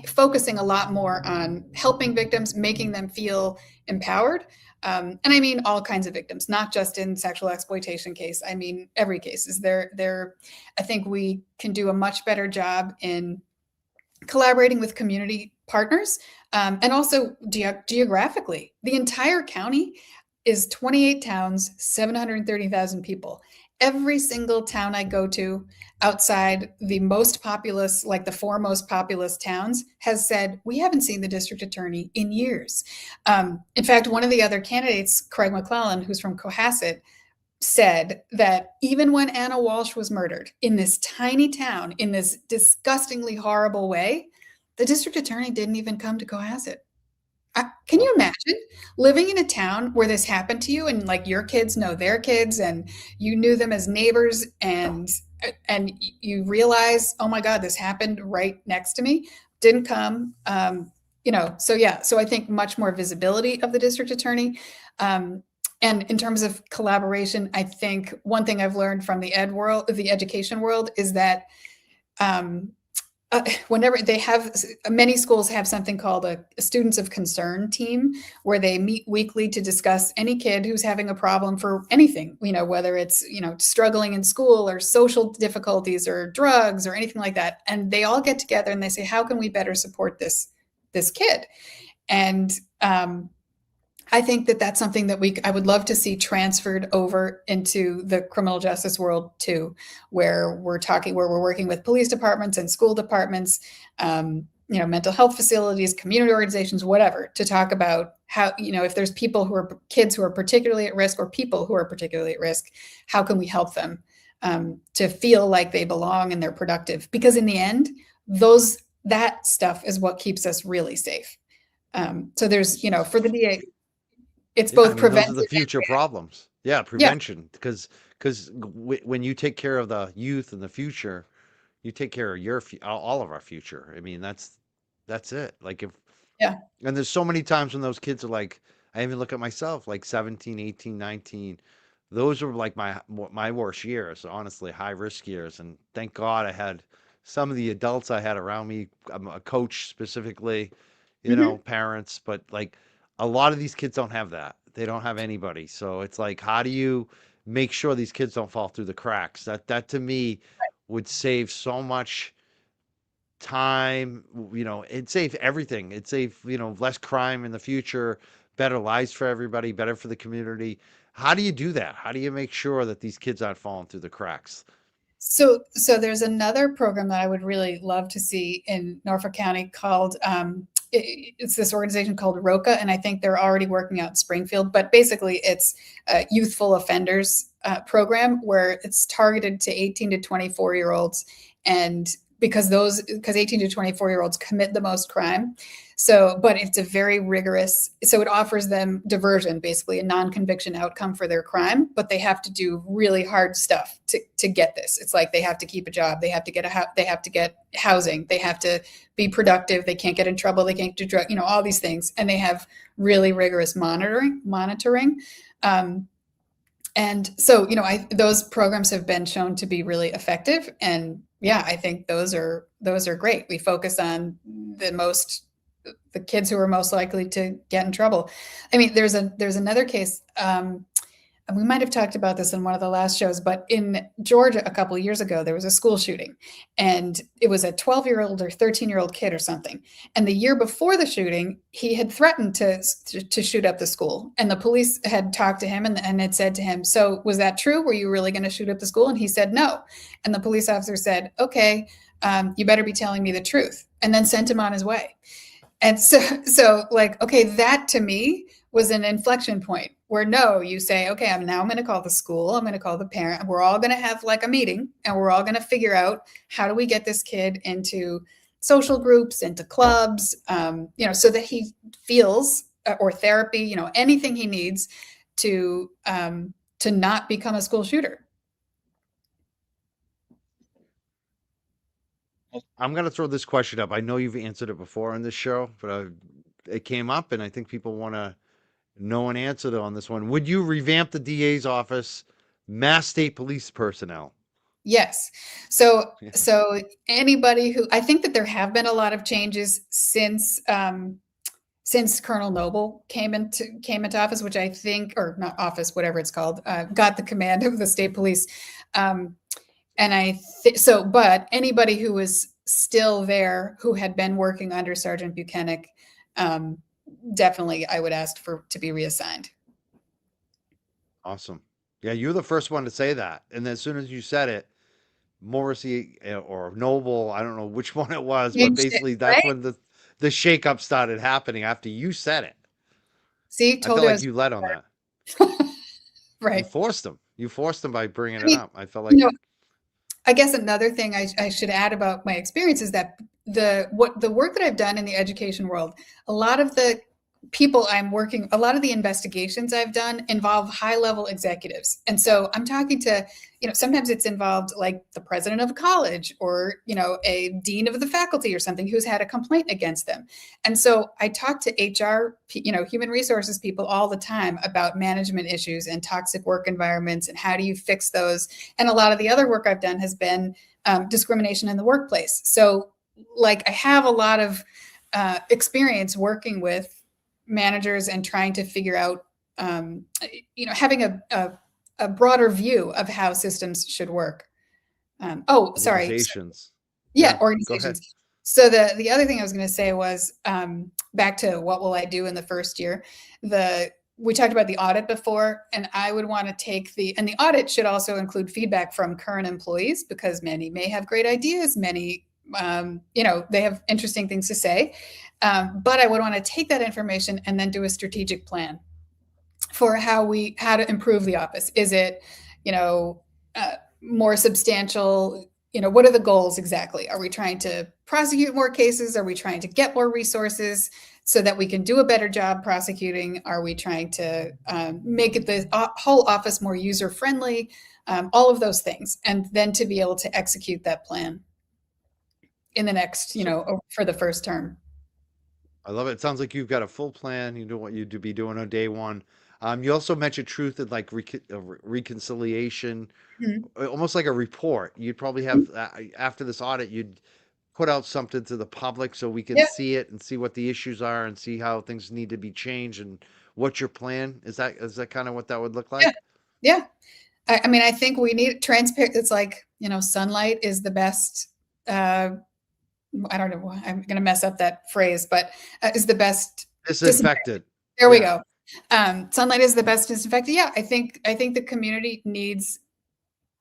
B: focusing a lot more on helping victims, making them feel empowered. And I mean all kinds of victims, not just in sexual exploitation case. I mean, every case is there. I think we can do a much better job in collaborating with community partners, and also geographically. The entire county is 28 towns, 730,000 people. Every single town I go to outside the most populous, like the four most populous towns, has said, we haven't seen the district attorney in years. In fact, one of the other candidates, Craig McClellan, who's from Cohasset, said that even when Anna Walsh was murdered in this tiny town, in this disgustingly horrible way, the district attorney didn't even come to Cohasset. Can you imagine living in a town where this happened to you, and like your kids know their kids, and you knew them as neighbors, and you realize, oh my God, this happened right next to me, didn't come. So yeah, so I think much more visibility of the district attorney. And in terms of collaboration, I think one thing I've learned from the education world, is that um, whenever they have, many schools have something called a students of concern team, where they meet weekly to discuss any kid who's having a problem for anything, whether it's, struggling in school or social difficulties or drugs or anything like that. And they all get together and they say, how can we better support this kid? And I think that that's something that I would love to see transferred over into the criminal justice world too, where we're working with police departments and school departments, mental health facilities, community organizations, whatever, to talk about how, if there's kids who are particularly at risk, or people who are particularly at risk, how can we help them to feel like they belong and they're productive? Because in the end, that stuff is what keeps us really safe. So there's, for the DA, it's
A: Yeah, I
B: both
A: mean, those are
B: preventive
A: the
B: and
A: future problems. Yeah,
B: yeah,
A: prevention, because when you take care of the youth and the future, you take care of all of our future. I mean, that's it. Like if
B: yeah.
A: And there's so many times when those kids are like, I even look at myself, like 17, 18, 19. Those were like my worst years, honestly, high risk years. And thank God I had some of the adults I had around me, a coach specifically,
B: Hmm.
A: parents, but like a lot of these kids don't have that. They don't have anybody. So it's like, how do you make sure these kids don't fall through the cracks? That to me would save so much time, it'd save everything. It'd save, less crime in the future, better lives for everybody, better for the community. How do you do that? How do you make sure that these kids aren't falling through the cracks?
B: So there's another program that I would really love to see in Norfolk County called it's this organization called ROCA, and I think they're already working out in Springfield. But basically, it's a youthful offenders program where it's targeted to 18 to 24-year-olds, and because 18 to 24-year-olds commit the most crime. So, but it's a very rigorous, so it offers them diversion, basically a non-conviction outcome for their crime, but they have to do really hard stuff to get this. It's like they have to keep a job, they have to get housing, they have to be productive, they can't get in trouble, they can't do drug, all these things, and they have really rigorous monitoring. And so, those programs have been shown to be really effective, and yeah, I think those are great. We focus on the kids who are most likely to get in trouble. I mean, there's another case. And we might have talked about this in one of the last shows, but in Georgia a couple of years ago, there was a school shooting, and it was a 12-year-old or 13-year-old kid or something. And the year before the shooting, he had threatened to shoot up the school, and the police had talked to him and had said to him, "So was that true? Were you really going to shoot up the school?" And he said no. And the police officer said, "Okay, you better be telling me the truth," and then sent him on his way. And so like, okay, that to me was an inflection point where no, you say, okay, I'm going to call the school, I'm going to call the parent, we're all going to have like a meeting, and we're all going to figure out how do we get this kid into social groups, into clubs, so that he feels, or therapy, anything he needs to not become a school shooter.
A: I'm going to throw this question up. I know you've answered it before on this show, but it came up, and I think people want to know an answer on this one. Would you revamp the DA's office, mass state police personnel?
B: Yes. So anybody who, I think that there have been a lot of changes since Colonel Noble came into office, which I think, or not office, whatever it's called, got the command of the state police. And but anybody who was still there, who had been working under Sergeant Buchanan, definitely I would ask to be reassigned.
A: Awesome. Yeah, you're the first one to say that. And as soon as you said it, Morrissey or Noble, I don't know which one it was, but
B: Changed it,
A: basically that's
B: right?
A: when the shakeup started happening after you said it.
B: See,
A: I
B: told
A: felt
B: you I
A: like
B: was
A: you led on that. You
B: right.
A: forced them. You forced them by bringing
B: I
A: it
B: mean,
A: up. I felt
B: you
A: like
B: know, I guess another thing I should add about my experience is that the work that I've done in the education world, a lot of the people I'm working, a lot of the investigations I've done involve high level executives. And so I'm talking to, sometimes it's involved like the president of a college or, a dean of the faculty or something who's had a complaint against them. And so I talk to HR, human resources people all the time about management issues and toxic work environments and how do you fix those. And a lot of the other work I've done has been discrimination in the workplace. So, like, I have a lot of experience working with managers and trying to figure out, having a broader view of how systems should work. Oh, sorry.
A: Organizations.
B: Yeah,
A: Yeah, go ahead.
B: organizations. So the other thing I was going to say was, back to what will I do in the first year. The We talked about the audit before, and I would want to take the audit should also include feedback from current employees because many may have great ideas, many they have interesting things to say. But I would want to take that information and then do a strategic plan for how to improve the office. Is it, you know, more substantial? What are the goals exactly? Are we trying to prosecute more cases? Are we trying to get more resources so that we can do a better job prosecuting? Are we trying to make it the whole office more user friendly? All of those things, and then to be able to execute that plan in the next,
A: So
B: for the first term.
A: I love it. It sounds like you've got a full plan. You know what you'd be doing on day one. You also mentioned truth and like reconciliation,
B: Mhm.
A: almost like a report. You'd probably have after this audit, you'd put out something to the public so we can
B: Yeah,
A: see it and see what the issues are and see how things need to be changed and what's your plan. Is that kind of what that would look
B: yeah,
A: like?
B: yeah. I mean, I think we need transparent. It's like, sunlight is the best. Uh, I don't know. I'm going to mess up that phrase, but is the best disinfectant.
A: Disinfected.
B: There we
A: Yeah.
B: go. Sunlight is the best disinfectant. Yeah, I think the community needs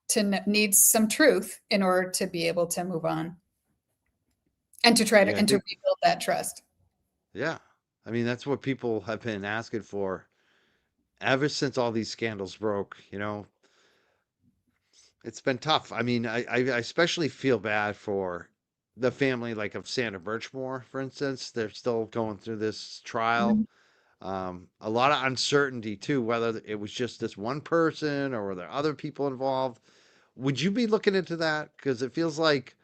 B: some truth in order to be able to move on and to try to
A: Yeah, I
B: and to
A: think
B: rebuild that trust.
A: yeah. I mean, that's what people have been asking for ever since all these scandals broke, it's been tough. I mean, I especially feel bad for the family, like of Sandra Birchmore, for instance. They're still going through this trial.
B: Mhm.
A: A lot of uncertainty too, whether it was just this one person or were there other people involved. Would you be looking into that? Because it feels like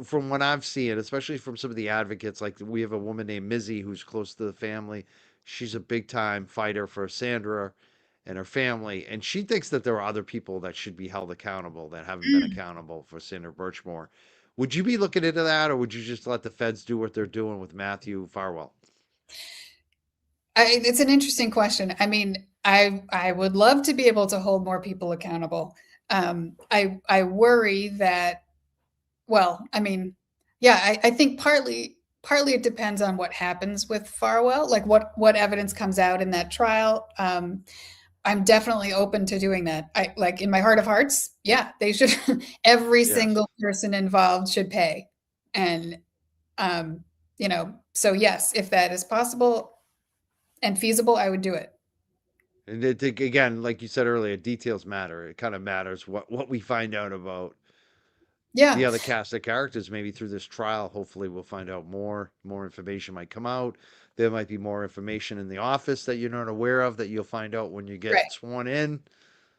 A: from what I've seen, especially from some of the advocates, like we have a woman named Mizzy who's close to the family. She's a big time fighter for Sandra and her family, and she thinks that there are other people that should be held accountable that haven't been
B: Mm.
A: accountable for Sandra Birchmore. Would you be looking into that, or would you just let the feds do what they're doing with Matthew Farwell?
B: It's an interesting question. I mean, I would love to be able to hold more people accountable. I worry that, well, I mean, yeah, I think partly it depends on what happens with Farwell, like what evidence comes out in that trial. I'm definitely open to doing that. I like in my heart of hearts, yeah, they should. Every
A: Yes.
B: single person involved should pay, and so yes, if that is possible and feasible, I would do it.
A: And again, like you said earlier, details matter. It kind of matters what we find out about the
B: Yeah,
A: other cast of characters. Maybe through this trial, hopefully we'll find out more information might come out. There might be more information in the office that you're not aware of that you'll find out when you
B: right.
A: get sworn in.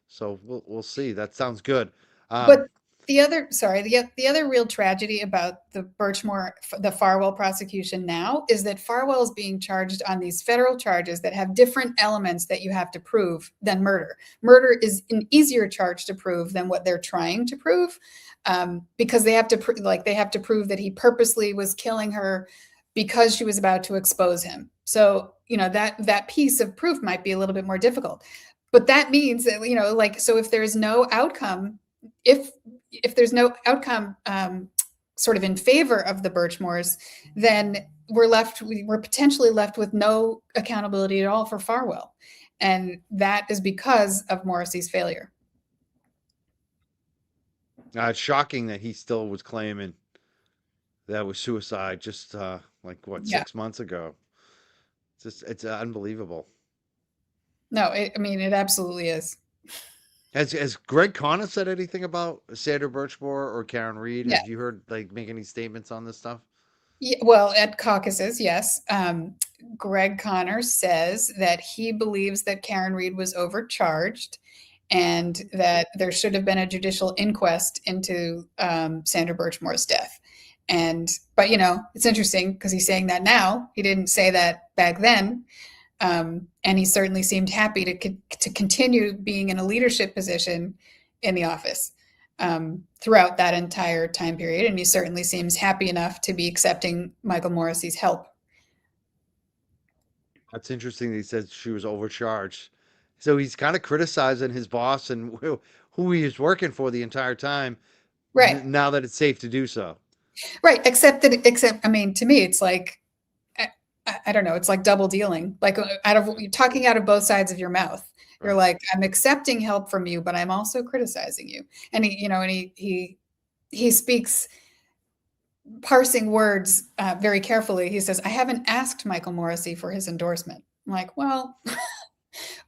A: So we'll see. That sounds good.
B: But
A: um
B: the other real tragedy about the Farwell prosecution now is that Farwell is being charged on these federal charges that have different elements that you have to prove than murder. Murder is an easier charge to prove than what they're trying to prove, because they have to prove that he purposely was killing her because she was about to expose him. So that piece of proof might be a little bit more difficult. But that means that, so if there's no outcome, if there's no outcome, sort of in favor of the Birchmores, then we're potentially left with no accountability at all for Farwell, and that is because of Morrissey's failure.
A: it's shocking that he still was claiming that was suicide just like what,
B: Yeah,
A: 6 months ago. It's unbelievable.
B: no, I mean it absolutely is.
A: Has Greg Connor said anything about Sandra Birchmore or Karen Reed?
B: Yeah,
A: Have you heard like make any statements on this stuff?
B: Well, at caucuses, yes. Greg Connor says that he believes that Karen Reed was overcharged and that there should have been a judicial inquest into Sandra Birchmore's death. But it's interesting because he's saying that now. He didn't say that back then. And he certainly seemed happy to continue being in a leadership position in the office throughout that entire time period. And he certainly seems happy enough to be accepting Michael Morrissey's help.
A: That's interesting that he said she was overcharged. So he's kind of criticizing his boss and who he is working for the entire time,
B: Right,
A: now that it's safe to do so.
B: right. Except, I mean, to me, it's like, I, I don't know, it's like double dealing. Like you're talking out of both sides of your mouth. You're
A: Right.
B: like, I'm accepting help from you, but I'm also criticizing you. And he speaks parsing words very carefully. He says, I haven't asked Michael Morrissey for his endorsement. I'm like, well,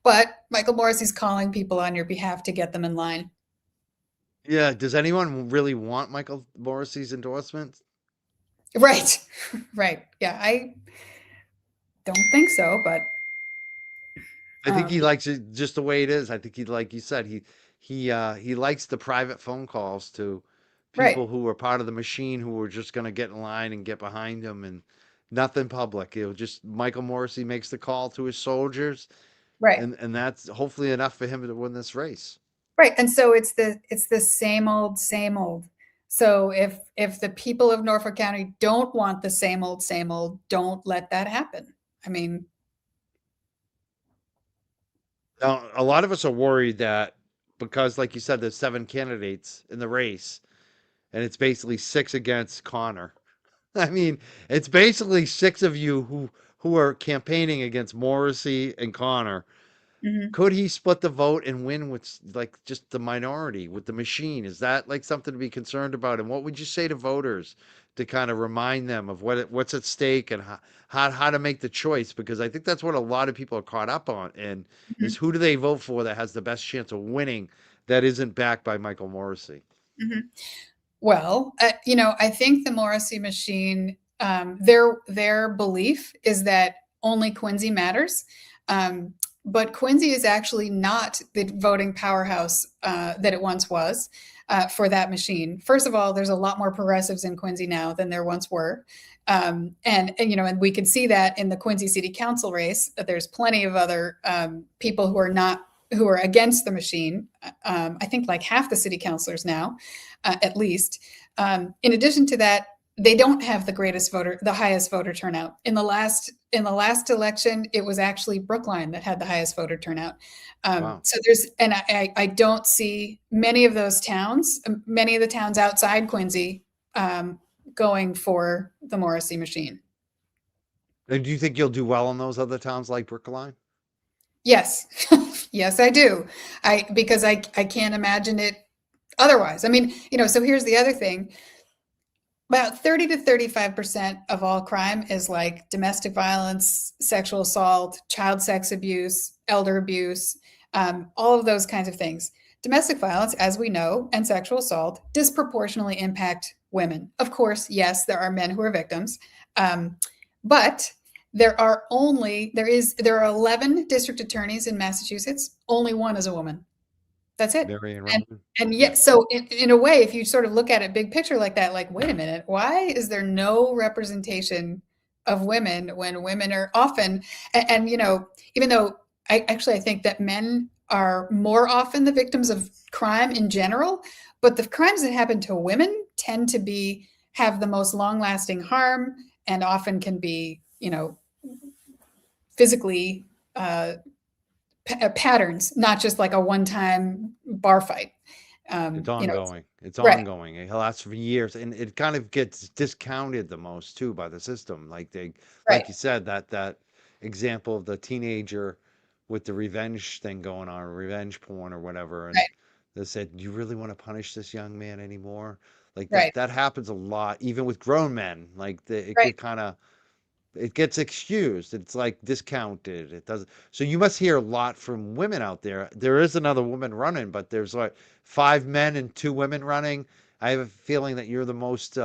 B: but Michael Morrissey's calling people on your behalf to get them in line.
A: Yeah. Does anyone really want Michael Morrissey's endorsement?
B: Right. Right. Yeah. I don't think so, but
A: I think he
B: um,
A: likes it just the way it is. I think he, like you said, he likes the private phone calls to
B: right.
A: people who were part of the machine who were just going to get in line and get behind him and nothing public. It was just Michael Morrissey makes the call to his soldiers,
B: Right.
A: and that's hopefully enough for him to win this race.
B: Right. And so it's the same old, same old. So if the people of Norfolk County don't want the same old, don't let that happen. I mean,
A: Now, a lot of us are worried that because, like you said, there's 7 candidates in the race, and it's basically six against Connor. I mean, it's basically six of you who are campaigning against Morrissey and Connor.
B: mhm,
A: Could he split the vote and win with like just the minority with the machine? Is that like something to be concerned about? And what would you say to voters to kind of remind them of what's at stake and how to make the choice? Because I think that's what a lot of people are caught up on, and is
B: mhm,
A: who do they vote for that has the best chance of winning that isn't backed by Michael Morrissey?
B: mhm. Well, I think the Morrissey machine, their belief is that only Quincy matters. But Quincy is actually not the voting powerhouse that it once was for that machine. First of all, there's a lot more progressives in Quincy now than there once were. And we can see that in the Quincy City Council race. There's plenty of other people who are against the machine. I think like half the city councilors now, at least. In addition to that, they don't have the highest voter turnout. In the last election, it was actually Brookline that had the highest voter turnout.
A: Wow.
B: So I don't see many of the towns outside Quincy, going for the Morrissey machine.
A: And do you think you'll do well in those other towns like Brookline?
B: Yes, yes, I do. Because I can't imagine it otherwise. I mean, so here's the other thing. About 30 to 35% of all crime is like domestic violence, sexual assault, child sex abuse, elder abuse, all of those kinds of things. Domestic violence, as we know, and sexual assault disproportionately impact women. Of course, yes, there are men who are victims, but there are 11 district attorneys in Massachusetts. Only one is a woman. That's it.
A: Marion
B: And
A: Rowan?
B: and
A: Yeah.
B: yet, so in a way, if you sort of look at it big picture like that, like, wait a minute, why is there no representation of women when women are often, and even though I think that men are more often the victims of crime in general, but the crimes that happen to women tend to have the most long lasting harm and often can be, physically uh, patterns, not just like a one time bar fight.
A: It's
B: It's
A: ongoing. It's
B: right,
A: ongoing. It lasts for years, and it kind of gets discounted the most too by the system.
B: right,
A: Like you said, that example of the teenager with the revenge thing going on, revenge porn or whatever, and
B: right,
A: they said, "Do you really want to punish this young man anymore?" Like
B: right,
A: that happens a lot, even with grown men. It
B: right.
A: get kind of it gets excused. It's like discounted. It doesn't. So you must hear a lot from women out there. There is another woman running, but there's like 5 men and 2 women running. I have a feeling that you're the most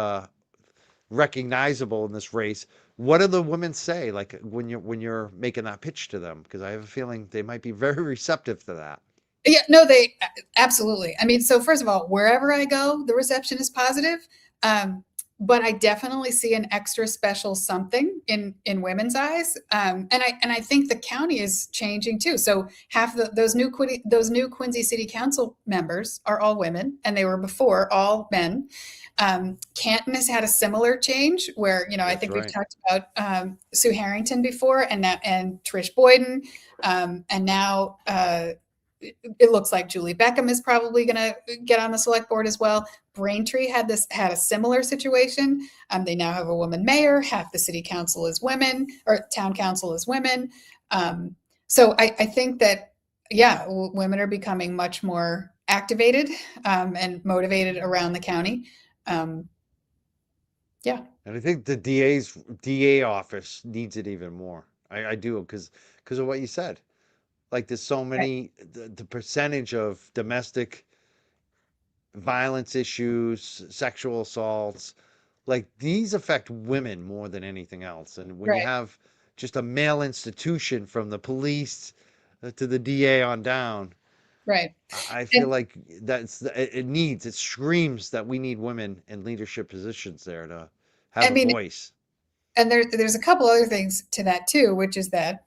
A: recognizable in this race. What do the women say, like when you're making that pitch to them? Because I have a feeling they might be very receptive to that.
B: Yeah, no, they absolutely. I mean, so first of all, wherever I go, the reception is positive. Um, but I definitely see an extra special something in women's eyes, and I think the county is changing too. So half those new Quincy City Council members are all women, and they were before all men. Canton has had a similar change where I
A: That's
B: think we've
A: right.
B: talked about Sue Harrington before, and Trish Boyden, and now. It looks like Julie Beckham is probably going to get on the select board as well. Braintree had a similar situation. They now have a woman mayor. Half the city council is women, or town council is women. So I think that women are becoming much more activated and motivated around the county. Um, yeah,
A: And I think the DA office needs it even more. I do because of what you said. Like there's so
B: right,
A: many the percentage of domestic violence issues, sexual assaults, like these affect women more than anything else. And when you
B: right,
A: have just a male institution from the police to the DA on down,
B: right.
A: I feel
B: And
A: like it screams that we need women in leadership positions there to
B: I
A: have a
B: mean,
A: voice.
B: and there's a couple other things to that too, which is that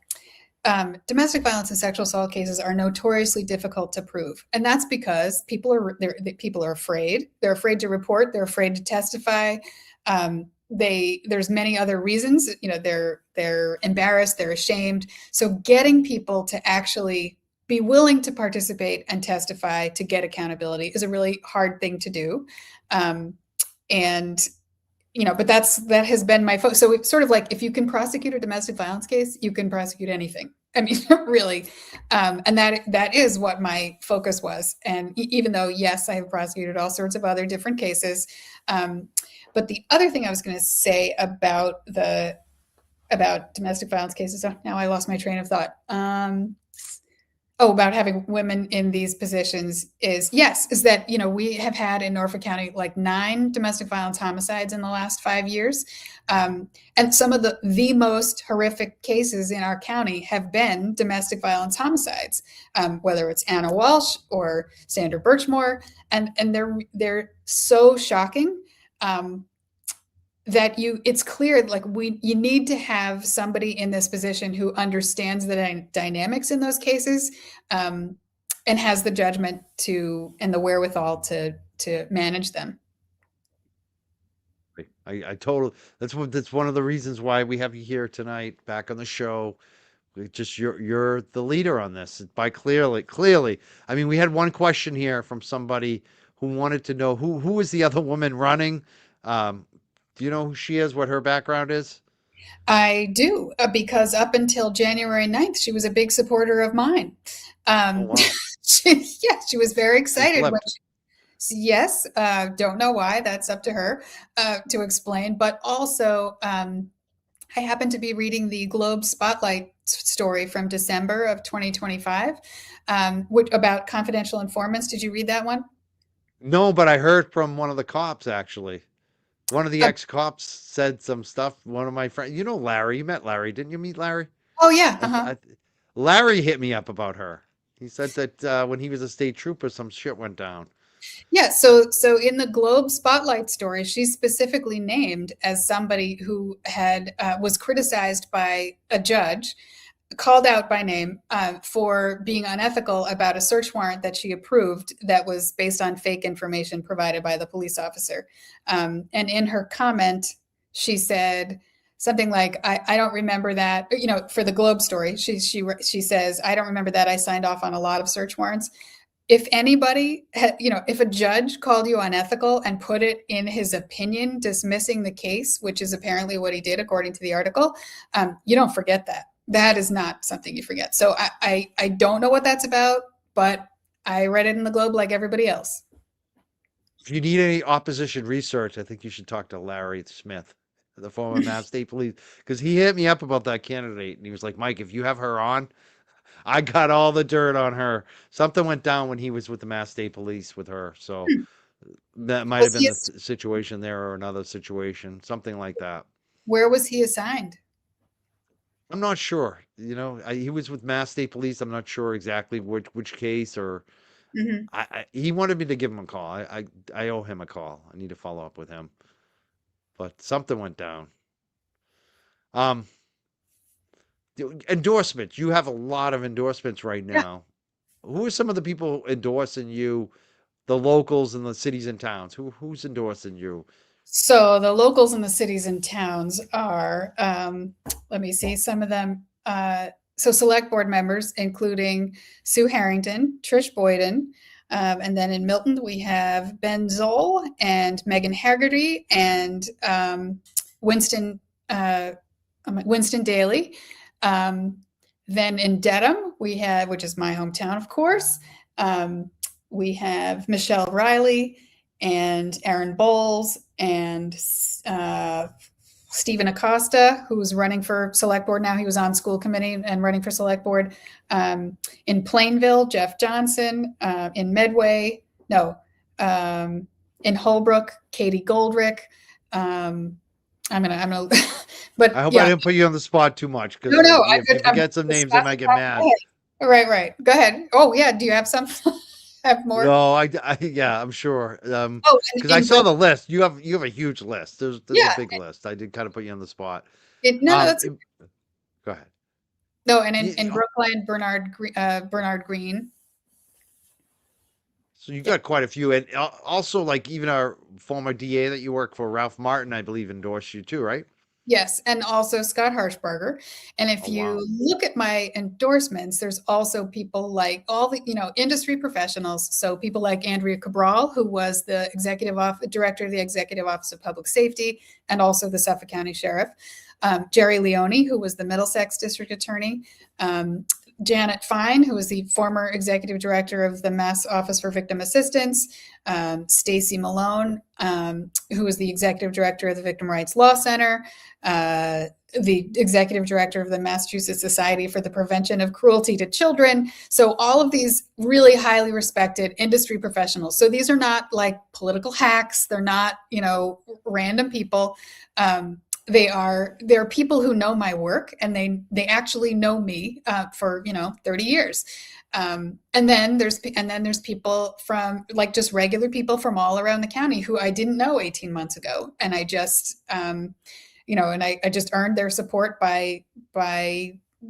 B: domestic violence and sexual assault cases are notoriously difficult to prove, and that's because people are afraid. They're afraid to report. They're afraid to testify. There's many other reasons. They're embarrassed. They're ashamed. So getting people to actually be willing to participate and testify to get accountability is a really hard thing to do. Um, and but that has been my focus. So it's sort of like if you can prosecute a domestic violence case, you can prosecute anything. I mean, really, and that is what my focus was. And even though, yes, I have prosecuted all sorts of other different cases, um, but the other thing I was going to say about domestic violence cases. Oh, now I lost my train of thought. About having women in these positions is that we have had in Norfolk County like 9 domestic violence homicides in the last 5 years, and some of the most horrific cases in our county have been domestic violence homicides, whether it's Anna Walsh or Sandra Birchmore, and they're so shocking. Um, that it's clear like you need to have somebody in this position who understands the dynamics in those cases, um, and has the judgment to and the wherewithal to manage them.
A: I totally that's one of the reasons why we have you here tonight back on the show. Just you're the leader on this by clearly. I mean, we had one question here from somebody who wanted to know who is the other woman running. Um, do you know who she is? What her background is?
B: I do, because up until January 9th, she was a big supporter of mine.
A: Oh
B: um,
A: wow,
B: she was very
A: she
B: excited when
A: flipped.
B: yes, don't know why, that's up to her to explain, but also I happened to be reading the Globe Spotlight story from December of 2025, about confidential informants. Did you read that one?
A: No, but I heard from one of the cops actually. One of the
B: Uh,
A: ex-cops said some stuff. One of my friends, you know Larry, you met Larry, didn't you meet Larry?
B: oh yeah,
A: I, I, Larry hit me up about her. He said that when he was a state trooper, some shit went down.
B: yeah. So in the Globe Spotlight story, she's specifically named as somebody who had was criticized by a judge, called out by name, for being unethical about a search warrant that she approved that was based on fake information provided by the police officer. And in her comment, she said something like, I don't remember that, for the Globe story. She says, I don't remember that. I signed off on a lot of search warrants. If anybody, if a judge called you unethical and put it in his opinion, dismissing the case, which is apparently what he did according to the article, you don't forget that. That is not something you forget. So I don't know what that's about, but I read it in the Globe like everybody else.
A: If you need any opposition research, I think you should talk to Larry Smith, the former Mass State Police, because he hit me up about that candidate, and he was like, "Mike, if you have her on, I got all the dirt on her. Something went down when he was with the Mass State Police with her, so." That might have
B: Was
A: been
B: he
A: the situation there or another situation, something like that.
B: where was he assigned?
A: I'm not sure. He was with Mass State Police. I'm not sure exactly which case or
B: Hmm.
A: he wanted me to give him a call. I owe him a call. I need to follow up with him. But something went down. Um, Endorsements. You have a lot of endorsements right
B: Yeah.
A: now. Who are some of the people endorsing you? The locals in the cities and towns. Who's endorsing you?
B: So the locals in the cities and towns are, let me see, some of them. So select board members, including Sue Harrington, Trish Boyden, and then in Milton we have Ben Zoll and Megan Haggerty and Winston Winston Daly. Um, then in Dedham we have, which is my hometown, of course. Um, we have Michelle Riley and Aaron Bowles and Stephen Acosta, who's running for select board now. He was on school committee and running for select board. In Plainville, Jeff Johnson. In Medway, no. In Holbrook, Katie Goldrick. I'm gonna,
A: I
B: but
A: hope I
B: yeah,
A: didn't put you on the spot too much
B: no,
A: because
B: no,
A: if you
B: I'm
A: forget some
B: just
A: names, I
B: off
A: might
B: the
A: get
B: top of my
A: mad.
B: head. Right, right. Go ahead. Oh yeah, do you have some? Have more?
A: No, yeah, I'm sure.
B: Oh,
A: Because I
B: in
A: saw
B: Brook,
A: the list. You have a huge list. There's a
B: yeah.
A: big list. I did kind of put you on the spot.
B: No, no, that's
A: Go ahead.
B: no, and
A: You-
B: in
A: you-
B: Brookline, Bernard Green.
A: so you
B: Yeah.
A: got quite a few, and also like even our former DA that you work for, Ralph Martin, I believe, endorsed you too, right?
B: Yes, and also Scott Harshbarger. And if
A: Oh
B: you
A: wow.
B: look at my endorsements, there's also people like all the, industry professionals. So people like Andrea Cabral, who was the director of the Executive Office of Public Safety and also the Suffolk County Sheriff. Jerry Leone, who was the Middlesex District Attorney. Janet Fine, who was the former executive director of the Mass Office for Victim Assistance. Stacy Malone, who was the executive director of the Victim Rights Law Center. The executive director of the Massachusetts Society for the Prevention of Cruelty to Children. So all of these really highly respected industry professionals. So these are not like political hacks. They're not, random people. They're people who know my work and they actually know me for 30 years. And then there's people from like just regular people from all around the county who I didn't know 18 months ago, and I just and I just earned their support by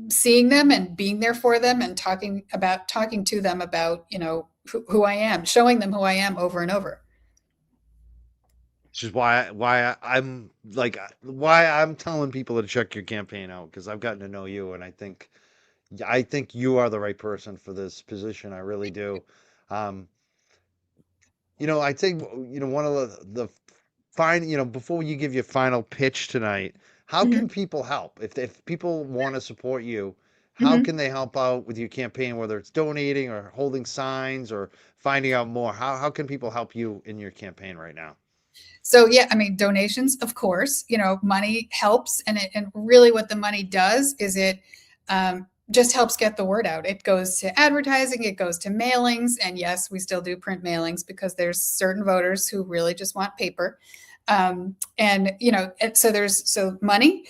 B: seeing them and being there for them and talking to them about who I am, showing them who I am over and over.
A: Which is I'm like why I'm telling people to check your campaign out because I've gotten to know you and I think you are the right person for this position. I really do. Um, I think one of the fine, before you give your final pitch tonight, how
B: Mm-hmm.
A: can people help? If people want to support you, how
B: Mm-hmm.
A: can they help out with your campaign, whether it's donating or holding signs or finding out more? How can people help you in your campaign right now?
B: So yeah, I mean donations, of course. Money helps, and really what the money does is it just helps get the word out. It goes to advertising, it goes to mailings, and yes, we still do print mailings because there's certain voters who really just want paper. So money.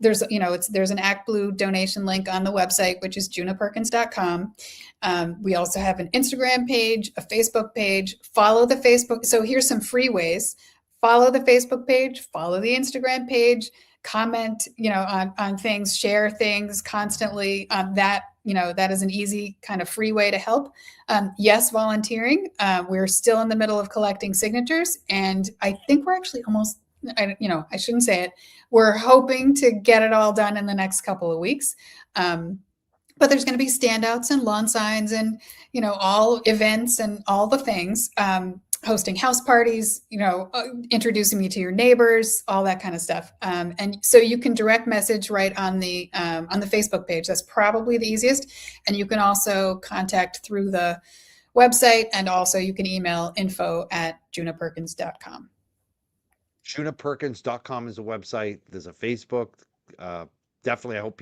B: There's an Act Blue donation link on the website, which is junaperkins.com. We also have an Instagram page, a Facebook page. Follow the Facebook. So here's some free ways. Follow the Facebook page, follow the Instagram page, comment, on things, share things constantly. That is an easy kind of free way to help. Yes, volunteering. We're still in the middle of collecting signatures, and I think we're actually almost. I shouldn't say it. We're hoping to get it all done in the next couple of weeks. But there's going to be standouts and lawn signs and all events and all the things, hosting house parties, introducing me to your neighbors, all that kind of stuff. And so you can direct message right on the Facebook page. That's probably the easiest. And you can also contact through the website, and also you can email info@junaperkins.com.
A: JunaPerkins.com is a website. There's a Facebook. Uh, Definitely, I hope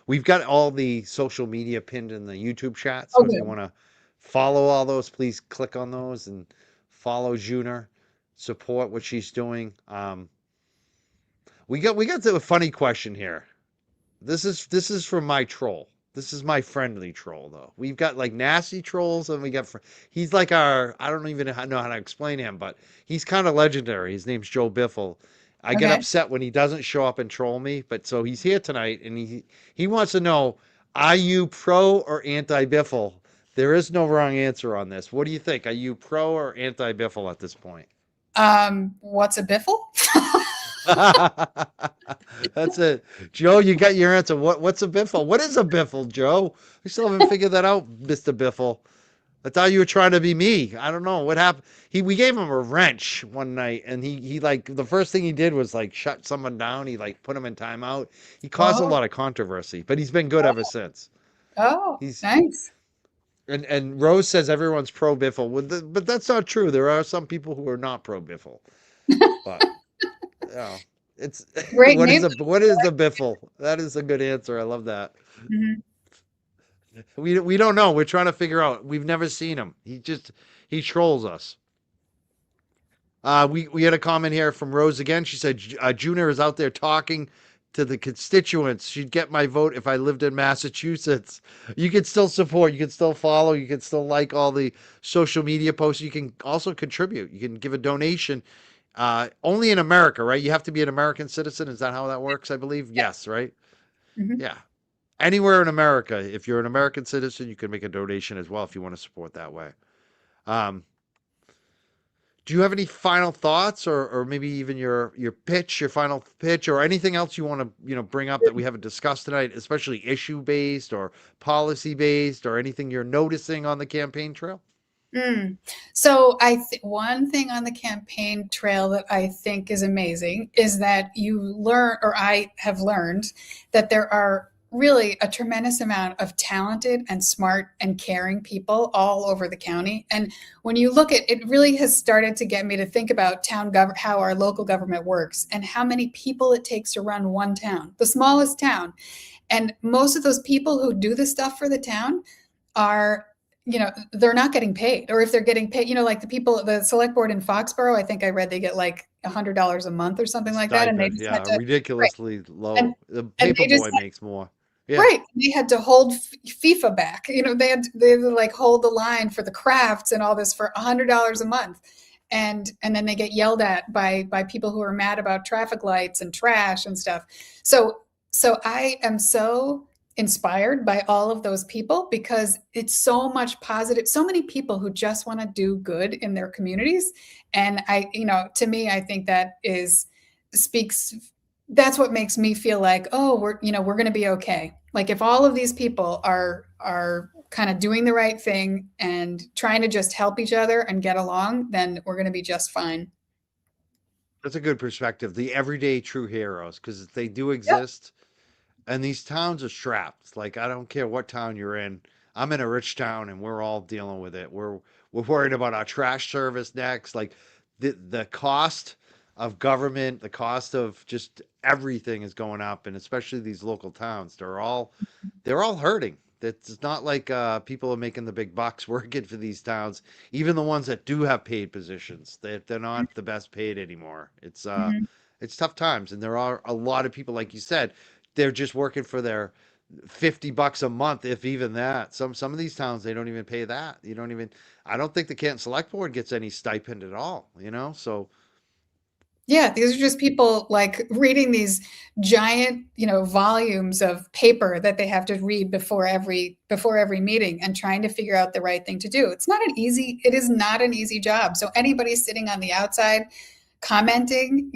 A: we've got all the social media pinned in the YouTube chat. So
B: Oh,
A: if you
B: good.
A: want to follow all those, please click on those and follow Djuna, support what she's doing. We got to a funny question here. This is from my troll. This is my friendly troll though. We've got like nasty trolls and we got he's like our I don't even know how to explain him, but he's kind of legendary. His name's Joe Biffle. I get
B: Okay.
A: upset when he doesn't show up and troll me, but so he's here tonight and he wants to know, are you pro or anti Biffle? There is no wrong answer on this. What do you think? Are you pro or anti Biffle at this point?
B: What's a biffle?
A: That's it. Joe, you got your answer. What's a biffle? What is a biffle, Joe? We still haven't figured that out, Mr. Biffle. I thought you were trying to be me. I don't know what happened. We gave him a wrench one night and he like the first thing he did was like shut someone down. He like put him in timeout. He caused a
B: Oh,
A: lot of controversy, but he's been good ever since.
B: oh,
A: He's
B: nice.
A: and Rose says everyone's pro biffle, but that's not true. There are some people who are not pro biffle. But yeah, it's
B: Great name.
A: what is a biffle? That is a good answer. I love that.
B: Mhm.
A: We don't know. We're trying to figure out. We've never seen him. He trolls us. We had a comment here from Rose again. She said Junior is out there talking to the constituents. She'd get my vote if I lived in Massachusetts. You can still support. You can still follow. You can still like all the social media posts. You can also contribute. You can give a donation. Only in America, right? You have to be an American citizen. Is that how that works? I believe. Yes, right.
B: Mhm.
A: Yeah. Anywhere in America, if you're an American citizen, you can make a donation as well if you want to support that way. Um, do you have any final thoughts, or maybe even your pitch, your final pitch, or anything else you want to bring up that we haven't discussed tonight, especially issue based or policy based, or anything you're noticing on the campaign trail?
B: Mm. So one thing on the campaign trail that I think is amazing is that you learn, or I have learned, that there are really a tremendous amount of talented and smart and caring people all over the county. And when you look at it, really has started to get me to think about how our local government works and how many people it takes to run one town, the smallest town. And most of those people who do the stuff for the town are, they're not getting paid. Or if they're getting paid, like the select board in Foxborough, I think I read they get like $100 a month or something like that. And they
A: Stipend,
B: just had
A: yeah,
B: to, right.
A: ridiculously
B: And,
A: low. The
B: and
A: paper
B: they just
A: boy makes more. Yeah,
B: Right. They had to hold FIFA back. They had to like hold the line for the crafts and all this for $100 a month. And then they get yelled at by people who are mad about traffic lights and trash and stuff. So I am so inspired by all of those people because it's so much positive, so many people who just want to do good in their communities. And to me, I think that is speaks that's what makes me feel like, oh, we're going to be okay. Like if all of these people are kind of doing the right thing and trying to just help each other and get along, then we're going to be just fine.
A: that's a good perspective. The everyday true heroes, because they do
B: Yep.
A: exist. And these towns are strapped. Like I don't care what town you're in. I'm in a rich town and we're all dealing with it. We're worried about our trash service next. Like the cost of government, the cost of just everything is going up, and especially these local towns. They're all hurting. It's not like people are making the big bucks working for these towns. Even the ones that do have paid positions, they're not the best paid anymore.
B: Mhm.
A: It's tough times, and there are a lot of people, like you said, they're just working for their $50 a month, if even that. Some of these towns they don't even pay that. You don't even. I don't think the Canton Select Board gets any stipend at all. So
B: Yeah, these are just people like reading these giant, volumes of paper that they have to read before every meeting and trying to figure out the right thing to do. It is not an easy job. So anybody sitting on the outside commenting,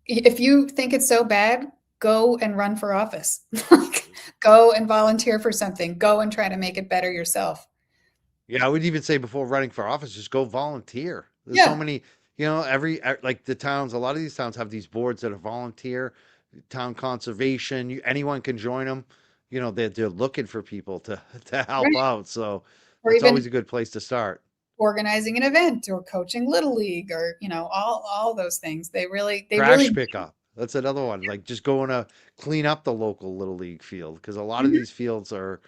B: if you think it's so bad, go and run for office. Like, go and volunteer for something. Go and try to make it better yourself.
A: yeah, I would even say before running for office, just go volunteer. There's so
B: Yeah,
A: many, like the towns, a lot of these towns have these boards that are volunteer, town conservation. Anyone can join them. They're looking for people to to help
B: right.
A: out. So
B: Or
A: that's always
B: even
A: a good place to start.
B: organizing an event or coaching little league or all those things. They really
A: Trash pickup. That's another one. Like just going to clean up the local little league field because a lot of
B: Mhm.
A: these fields are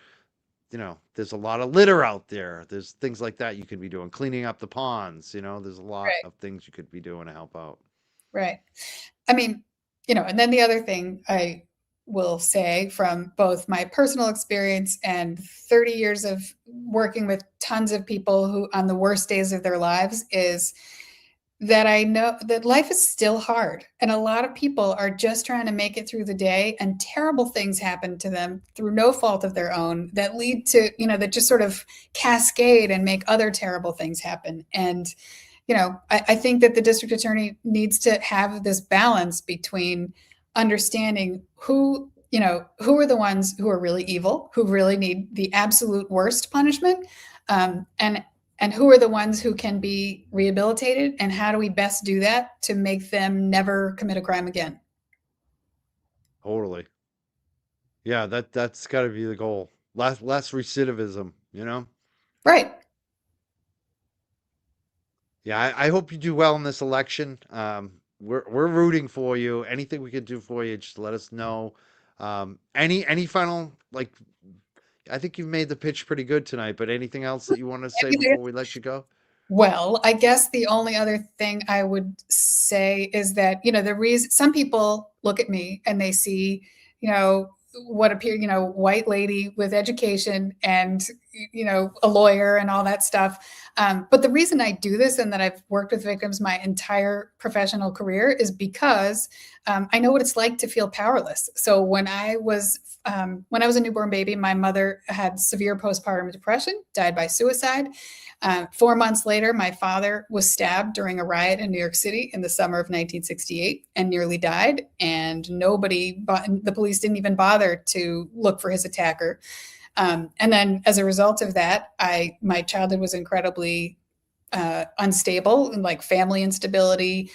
A: there's a lot of litter out there. There's things like that you could be doing, cleaning up the ponds. There's a lot
B: Right.
A: of things you could be doing to help out.
B: Right. I mean, and then the other thing I will say from both my personal experience and 30 years of working with tons of people who on the worst days of their lives is that I know that life is still hard. And a lot of people are just trying to make it through the day, and terrible things happen to them through no fault of their own that lead to, that just sort of cascade and make other terrible things happen. And I think that the district attorney needs to have this balance between understanding who are the ones who are really evil, who really need the absolute worst punishment, and who are the ones who can be rehabilitated, and how do we best do that to make them never commit a crime again?
A: Totally. Yeah, that's got to be the goal. Less recidivism.
B: Right.
A: Yeah, I hope you do well in this election. We're rooting for you. Anything we can do for you, just let us know. Any final like? I think you've made the pitch pretty good tonight, but anything else that you want to say before we let you go?
B: Well, I guess the only other thing I would say is that, the reason some people look at me and they see, what appear, white lady with education and, a lawyer and all that stuff. But the reason I do this and that I've worked with victims my entire professional career is because I know what it's like to feel powerless. So when I was a newborn baby, my mother had severe postpartum depression, died by suicide. 4 months later, my father was stabbed during a riot in New York City in the summer of 1968 and nearly died. And the police didn't even bother to look for his attacker. And then as a result of that, my childhood was incredibly unstable, and like family instability,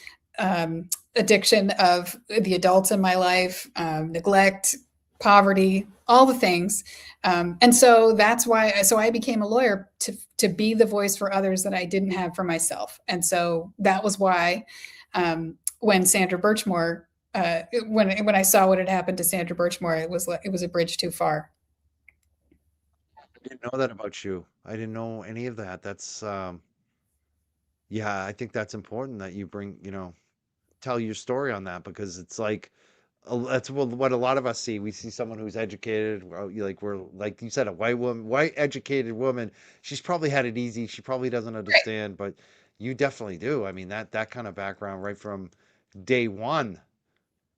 B: addiction of the adults in my life, neglect, poverty, all the things. And so that's why, so I became a lawyer to be the voice for others that I didn't have for myself. And so that was why, when Sandra Birchmore, when I saw what had happened to Sandra Birchmore, it was a bridge too far.
A: I didn't know that about you. I didn't know any of that. Yeah, I think that's important that you tell your story on that because it's like that's what a lot of us see. We see someone who's educated, we're like you said, a white woman, white educated woman. She's probably had it easy. She probably doesn't
B: Right.
A: understand, but you definitely do. I mean, that kind of background right from day one,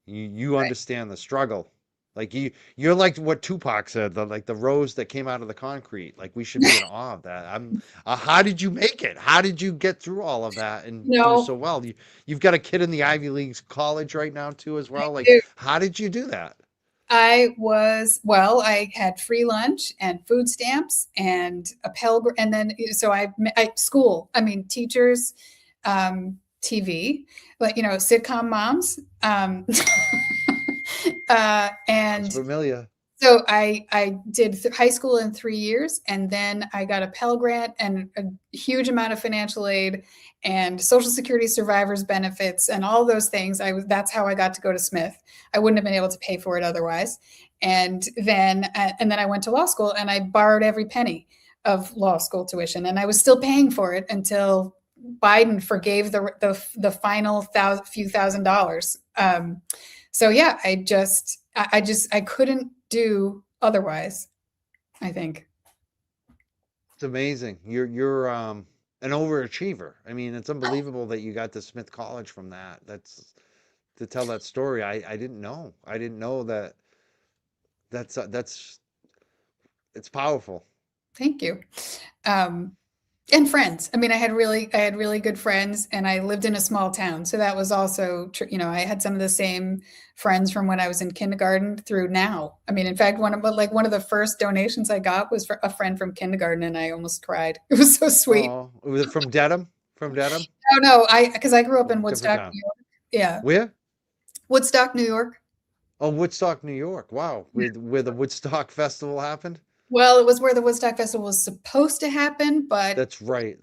A: you
B: Right.
A: understand the struggle. Like you're like what Tupac said, the rose that came out of the concrete. Like we should be in awe of that. How did you make it? How did you get through all of that and do
B: No,
A: so well? You've got a kid in the Ivy Leagues college right now too as well. Like
B: dude.
A: how did you do that?
B: I had free lunch and food stamps and a Pell, and then so school. I mean, teachers, TV, but sitcom moms,
A: Sounds
B: and
A: familiar.
B: so I did high school in 3 years, and then I got a Pell Grant and a huge amount of financial aid and Social Security survivors benefits and all those things. That's how I got to go to Smith. I wouldn't have been able to pay for it otherwise. And then I went to law school, and I borrowed every penny of law school tuition, and I was still paying for it until Biden forgave the final few $1,000s. So yeah, I couldn't do otherwise, I think.
A: It's amazing. You're an overachiever. I mean, it's unbelievable that you got to Smith College from that. That's to tell that story. I didn't know. I didn't know that. That's it's powerful.
B: Thank you. Um, and friends. I mean, I had really good friends, and I lived in a small town, so that was also I had some of the same friends from when I was in kindergarten through now. I mean, in fact, one of the first donations I got was for a friend from kindergarten, and I almost cried. It was so sweet.
A: Oh, was it from Dedham? From Dedham?
B: Oh no, I because I grew up
A: Oh,
B: in
A: different
B: Woodstock,
A: town.
B: New York. Yeah,
A: Where?
B: Woodstock, New York.
A: Oh, Woodstock, New York. Wow, where the Woodstock Festival happened.
B: Well, it was where the Woodstock Festival was supposed to happen, but
A: That's right.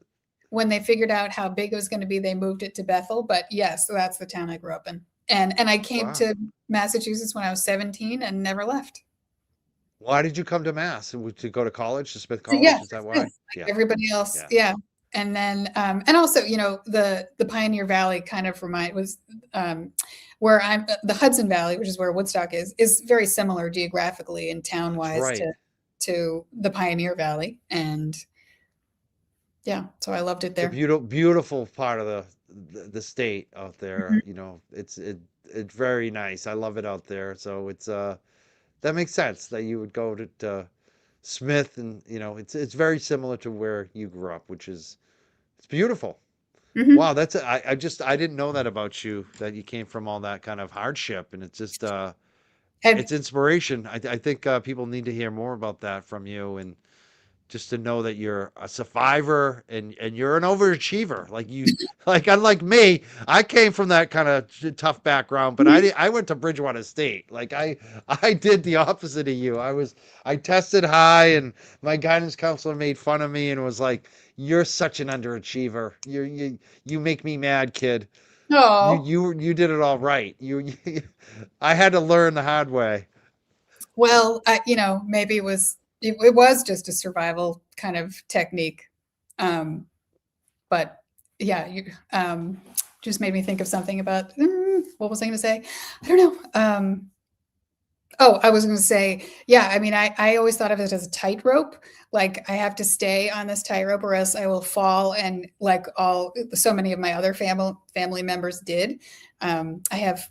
B: when they figured out how big it was going to be, they moved it to Bethel. But yes, so that's the town I grew up in. And I came
A: Wow.
B: to Massachusetts when I was 17 and never left.
A: Why did you come to Mass? To go to college, to Smith
B: So yeah,
A: College? Is that
B: Smith,
A: why?
B: like
A: Yeah,
B: everybody else,
A: yeah.
B: yeah. And then, and also, the Pioneer Valley kind of was where the Hudson Valley, which is where Woodstock is very similar geographically and town
A: That's
B: wise
A: right.
B: to the Pioneer Valley, and yeah, so I loved it
A: It's a
B: there.
A: beautiful part of the state out there.
B: Mhm.
A: It's very nice. I love it out there. So it's that makes sense that you would go to Smith, and it's very similar to where you grew up, which is it's beautiful. Wow,
B: Mhm.
A: I didn't know that about you, that you came from all that kind of hardship, and it's just
B: Have
A: it's inspiration. I think people need to hear more about that from you, and just to know that you're a survivor, and you're an overachiever. Like unlike me, I came from that kind of tough background, but
B: Mhm.
A: I went to Bridgewater State. I did the opposite of you. I tested high, and my guidance counselor made fun of me and was like, "You're such an underachiever. You make me mad, kid.
B: Oh,
A: You did it all right. I had to learn the hard way."
B: well, maybe it was just a survival kind of technique. Um, but yeah, you just made me think of something about what was I going to say? I don't know. Oh, I was going to say, yeah. I mean, I always thought of it as a tightrope. Like I have to stay on this tightrope, or else I will fall. And like so many of my other family members did. I have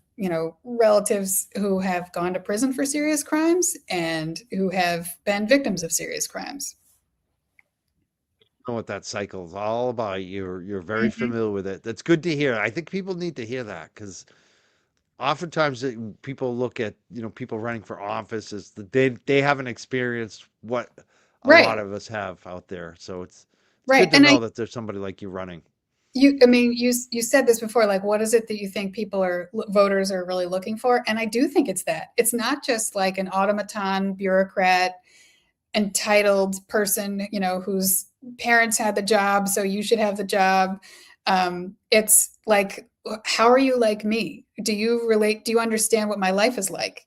B: relatives who have gone to prison for serious crimes and who have been victims of serious crimes.
A: Know what that cycle is all about. You're very
B: Mhm.
A: familiar with it. That's good to hear. I think people need to hear that because oftentimes people look at people running for office as they haven't experienced what a lot
B: Right,
A: of us have out there. So it's
B: right.
A: good to
B: And
A: know that there's somebody like you running.
B: I mean, you said this before, like, what is it that you think voters are really looking for? And I do think it's that. It's not just like an automaton bureaucrat, entitled person, whose parents had the job, so you should have the job. It's like, how are you like me? Do you relate? Do you understand what my life is like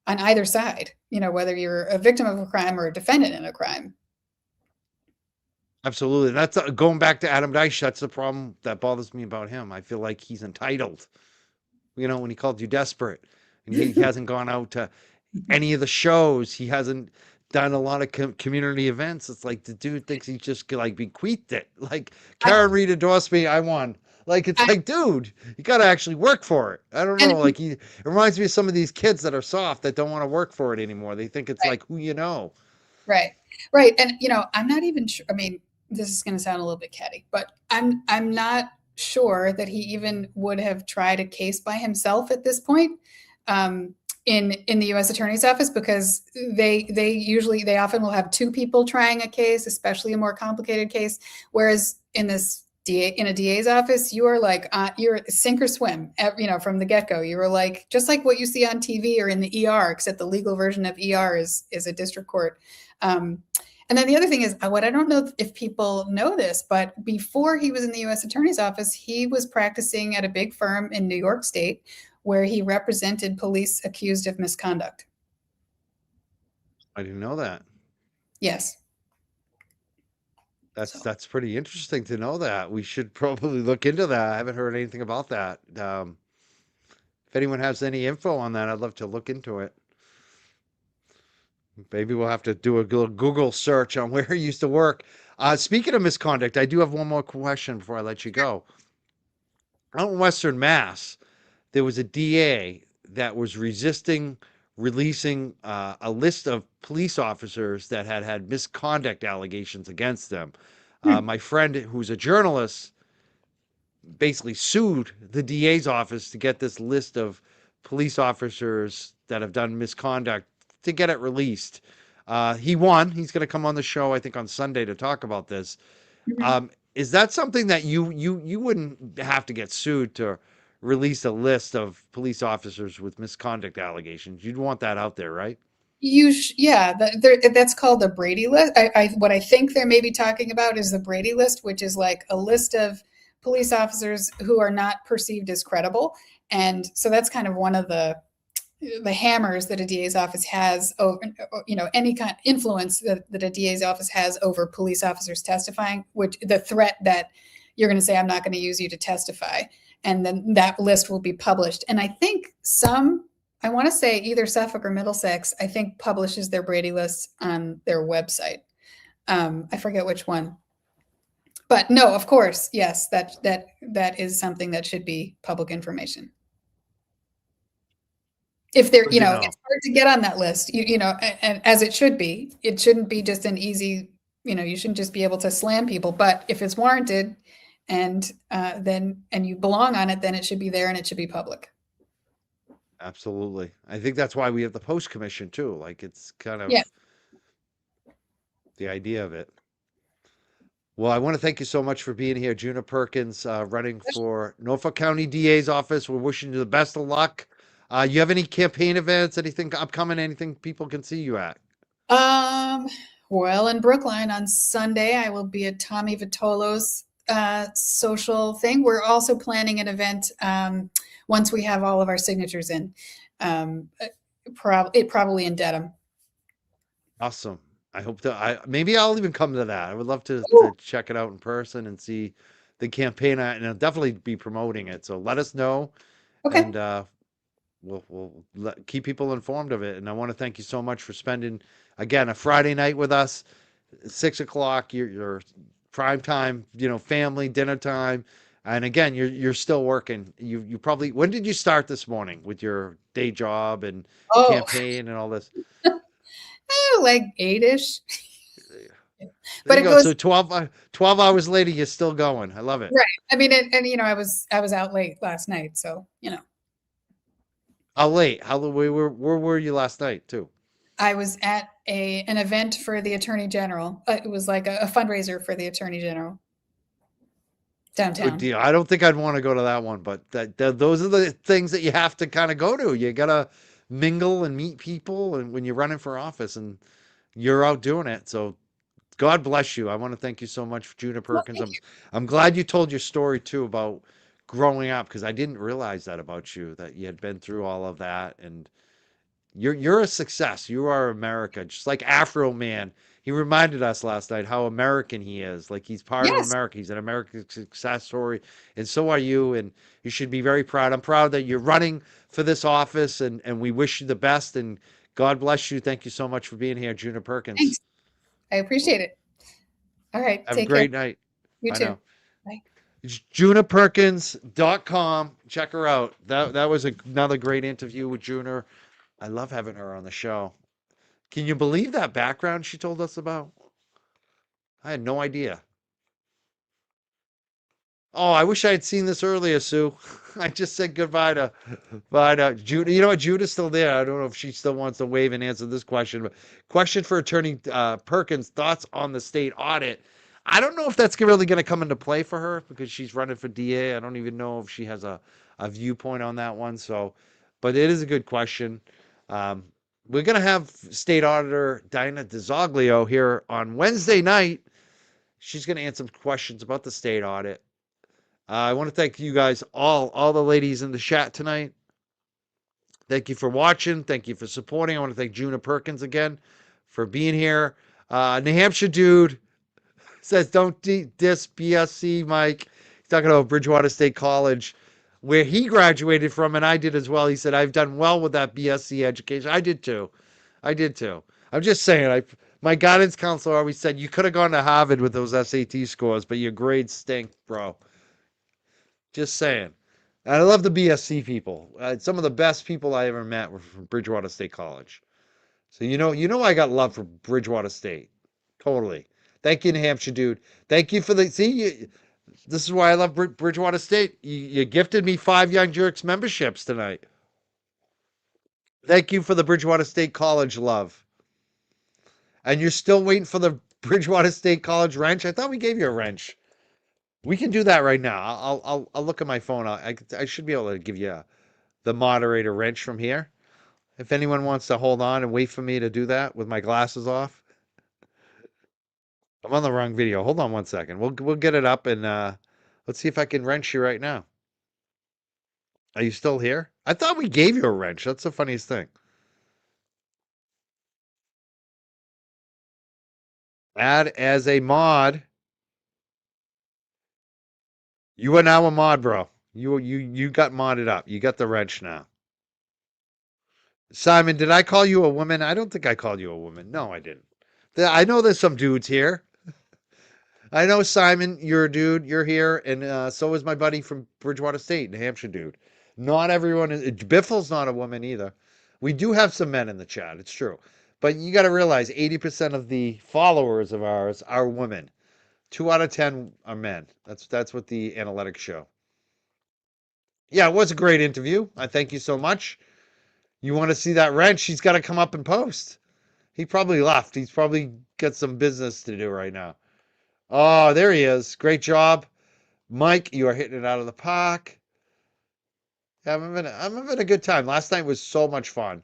B: on either side? Whether you're a victim of a crime or a defendant in a crime.
A: Absolutely. That's going back to Adam Deitch. That's the problem that bothers me about him. I feel like he's entitled. When he called you desperate, and he hasn't gone out to any of the shows. He hasn't done a lot of community events. It's like the dude thinks he just like bequeathed it. Like
B: I,
A: Karen Reed endorsed me, I won. Like it's
B: I,
A: like, dude, you got to actually work for it. I don't
B: and
A: know. It reminds me of some of these kids that are soft that don't want to work for it anymore. They think it's
B: right,
A: like who you know.
B: right, right. And I'm not even sure. I mean, this is going to sound a little bit catty, but I'm not sure that he even would have tried a case by himself at this point. Um, in the U.S. Attorney's Office, because they often will have two people trying a case, especially a more complicated case. Whereas in a DA's office, you are like you're sink or swim. From the get go, you were like just like what you see on TV or in the ER, except the legal version of ER is a district court. Um, and then the other thing is, what I don't know if people know this, but before he was in the U.S. Attorney's Office, he was practicing at a big firm in New York State where he represented police accused of misconduct.
A: I didn't know that.
B: Yes.
A: That's
B: So
A: that's pretty interesting to know that. We should probably look into that. I haven't heard anything about that. If anyone has any info on that, I'd love to look into it. Maybe we'll have to do a little Google search on where he used to work. Speaking of misconduct, I do have one more question before I let you go. Out in Western Mass, there was a DA that was resisting releasing a list of police officers that had misconduct allegations against them.
B: hmm.
A: My friend, who's a journalist, basically sued the DA's office to get this list of police officers that have done misconduct to get it released. He won. He's going to come on the show, I think, on Sunday to talk about this.
B: Mhm.
A: Is that something that you wouldn't have to get sued to release a list of police officers with misconduct allegations? You'd want that out there, right?
B: Yeah, that's called the Brady list. What I think they may be talking about is the Brady list, which is like a list of police officers who are not perceived as credible. And so that's kind of one of the the hammers that a DA's office has over, any kind of influence that a DA's office has over police officers testifying, which the threat that you're going to say, I'm not going to use you to testify. And then that list will be published. And I think I want to say either Suffolk or Middlesex, I think publishes their Brady lists on their website. I forget which one. But no, of course, yes, that is something that should be public information. If they're,
A: Good to
B: it's
A: know.
B: hard to get on that list, and as it should be. It shouldn't be just an easy, you shouldn't just be able to slam people. But if it's warranted, and and you belong on it, then it should be there and it should be public.
A: Absolutely. I think that's why we have the post commission too. Like it's kind
B: Yeah.
A: of the idea of it. Well, I want to thank you so much for being here, Djuna Perkins, running for Norfolk County DA's office. We're wishing you the best of luck. You have any campaign events, anything upcoming, anything people can see you at?
B: Um, well, in Brookline on Sunday, I will be at Tommy Vitolo's social thing. We're also planning an event once we have all of our signatures in. Probably in Dedham.
A: Awesome. I hope that maybe I'll even come to that. I would love to
B: Ooh,
A: check it out in person and see the campaign, and I'll definitely be promoting it. So let us know,
B: okay.
A: and keep people informed of it. And I want to thank you so much for spending again a Friday night with us, 6 o'clock. Your prime time, family dinner time. And again, you're still working. You probably when did you start this morning with your day job and
B: Oh,
A: campaign and all this?
B: like 8-ish.
A: There
B: But
A: you
B: it
A: go.
B: goes
A: So 12 hours later, you're still going. I love it.
B: right. I mean, and I was out late last night, so
A: How late? Where were you last night too?
B: I was at an event for the Attorney General. It was like a fundraiser for the Attorney General
A: Good
B: downtown.
A: deal. I don't think I'd want to go to that one, but those are the things that you have to kind of go to. You gotta mingle and meet people, and when you're running for office, and you're out doing it. So God bless you. I want to thank you so much, Djuna
B: Well,
A: Perkins.
B: thank
A: I'm glad you told your story too about growing up because I didn't realize that about you that you had been through all of that and you're a success. You are America. Just like Afro Man. He reminded us last night how American he is. Like he's
B: you.
A: part of
B: Yes,
A: America. He's an American success story. And so are you. And you should be very proud. I'm proud that you're running for this office and we wish you the best. And God bless you. Thank you so much for being here, Djuna Perkins.
B: thanks. I appreciate it. All right,
A: Have a
B: take care.
A: great night.
B: You
A: Bye
B: too.
A: now.
B: Bye.
A: It's JunaPerkins.com. Check her out. That was another great interview with Juna. I love having her on the show. Can you believe that background she told us about? I had no idea. Oh, I wish I had seen this earlier, Sue. I just said goodbye to, bye to Judah. You know what? Judah's still there. I don't know if she still wants to wave and answer this question, but question for Attorney Perkins: thoughts on the state audit? I don't know if that's really going to come into play for her because she's running for DA. I don't even know if she has a viewpoint on that one. So, but it is a good question. Um, we're going to have State Auditor Diana DiZoglio here on Wednesday night. She's going to answer some questions about the state audit. I want to thank you guys, all the ladies in the chat tonight. Thank you for watching. Thank you for supporting. I want to thank Djuna Perkins again for being here. New Hampshire dude says, don't diss BSC, Mike. He's talking about Bridgewater State College, where he graduated from, and I did as well. He said, I've done well with that BSC education. I did too. I did too. I'm just saying, my guidance counselor always said, you could have gone to Harvard with those SAT scores, but your grades stink, bro. Just saying. And I love the BSC people. Some of the best people I ever met were from Bridgewater State College. So I got love for Bridgewater State. Totally. Thank you, New Hampshire dude. Thank you for the this is why I love Bridgewater State. You gifted me 5 Young Jurks memberships tonight. Thank you for the Bridgewater State College love. And you're still waiting for the Bridgewater State College wrench? I thought we gave you a wrench. We can do that right now. I'll look at my phone. I should be able to give you the moderator wrench from here. If anyone wants to hold on and wait for me to do that with my glasses off, I'm on the wrong video. Hold on one second. We'll get it up and let's see if I can wrench you right now. Are you still here? I thought we gave you a wrench. That's the funniest thing. Add as a mod. You are now a mod, bro. You got modded up. You got the wrench now. Simon, did I call you a woman? I don't think I called you a woman. No, I didn't. I know there's some dudes here. I know Simon, you're a dude. You're here, and so is my buddy from Bridgewater State, New Hampshire, dude. Not everyone is. Biffle's not a woman either. We do have some men in the chat. It's true, but you got to realize 80% of the followers of ours are women. 2 out of 10 are men. That's what the analytics show. Yeah, it was a great interview. I thank you so much. You want to see that wrench? He's got to come up and post. He probably left. He's probably got some business to do right now. Oh, there he is. Great job. Mike, you are hitting it out of the park. Yeah, I'm having a good time. Last night was so much fun.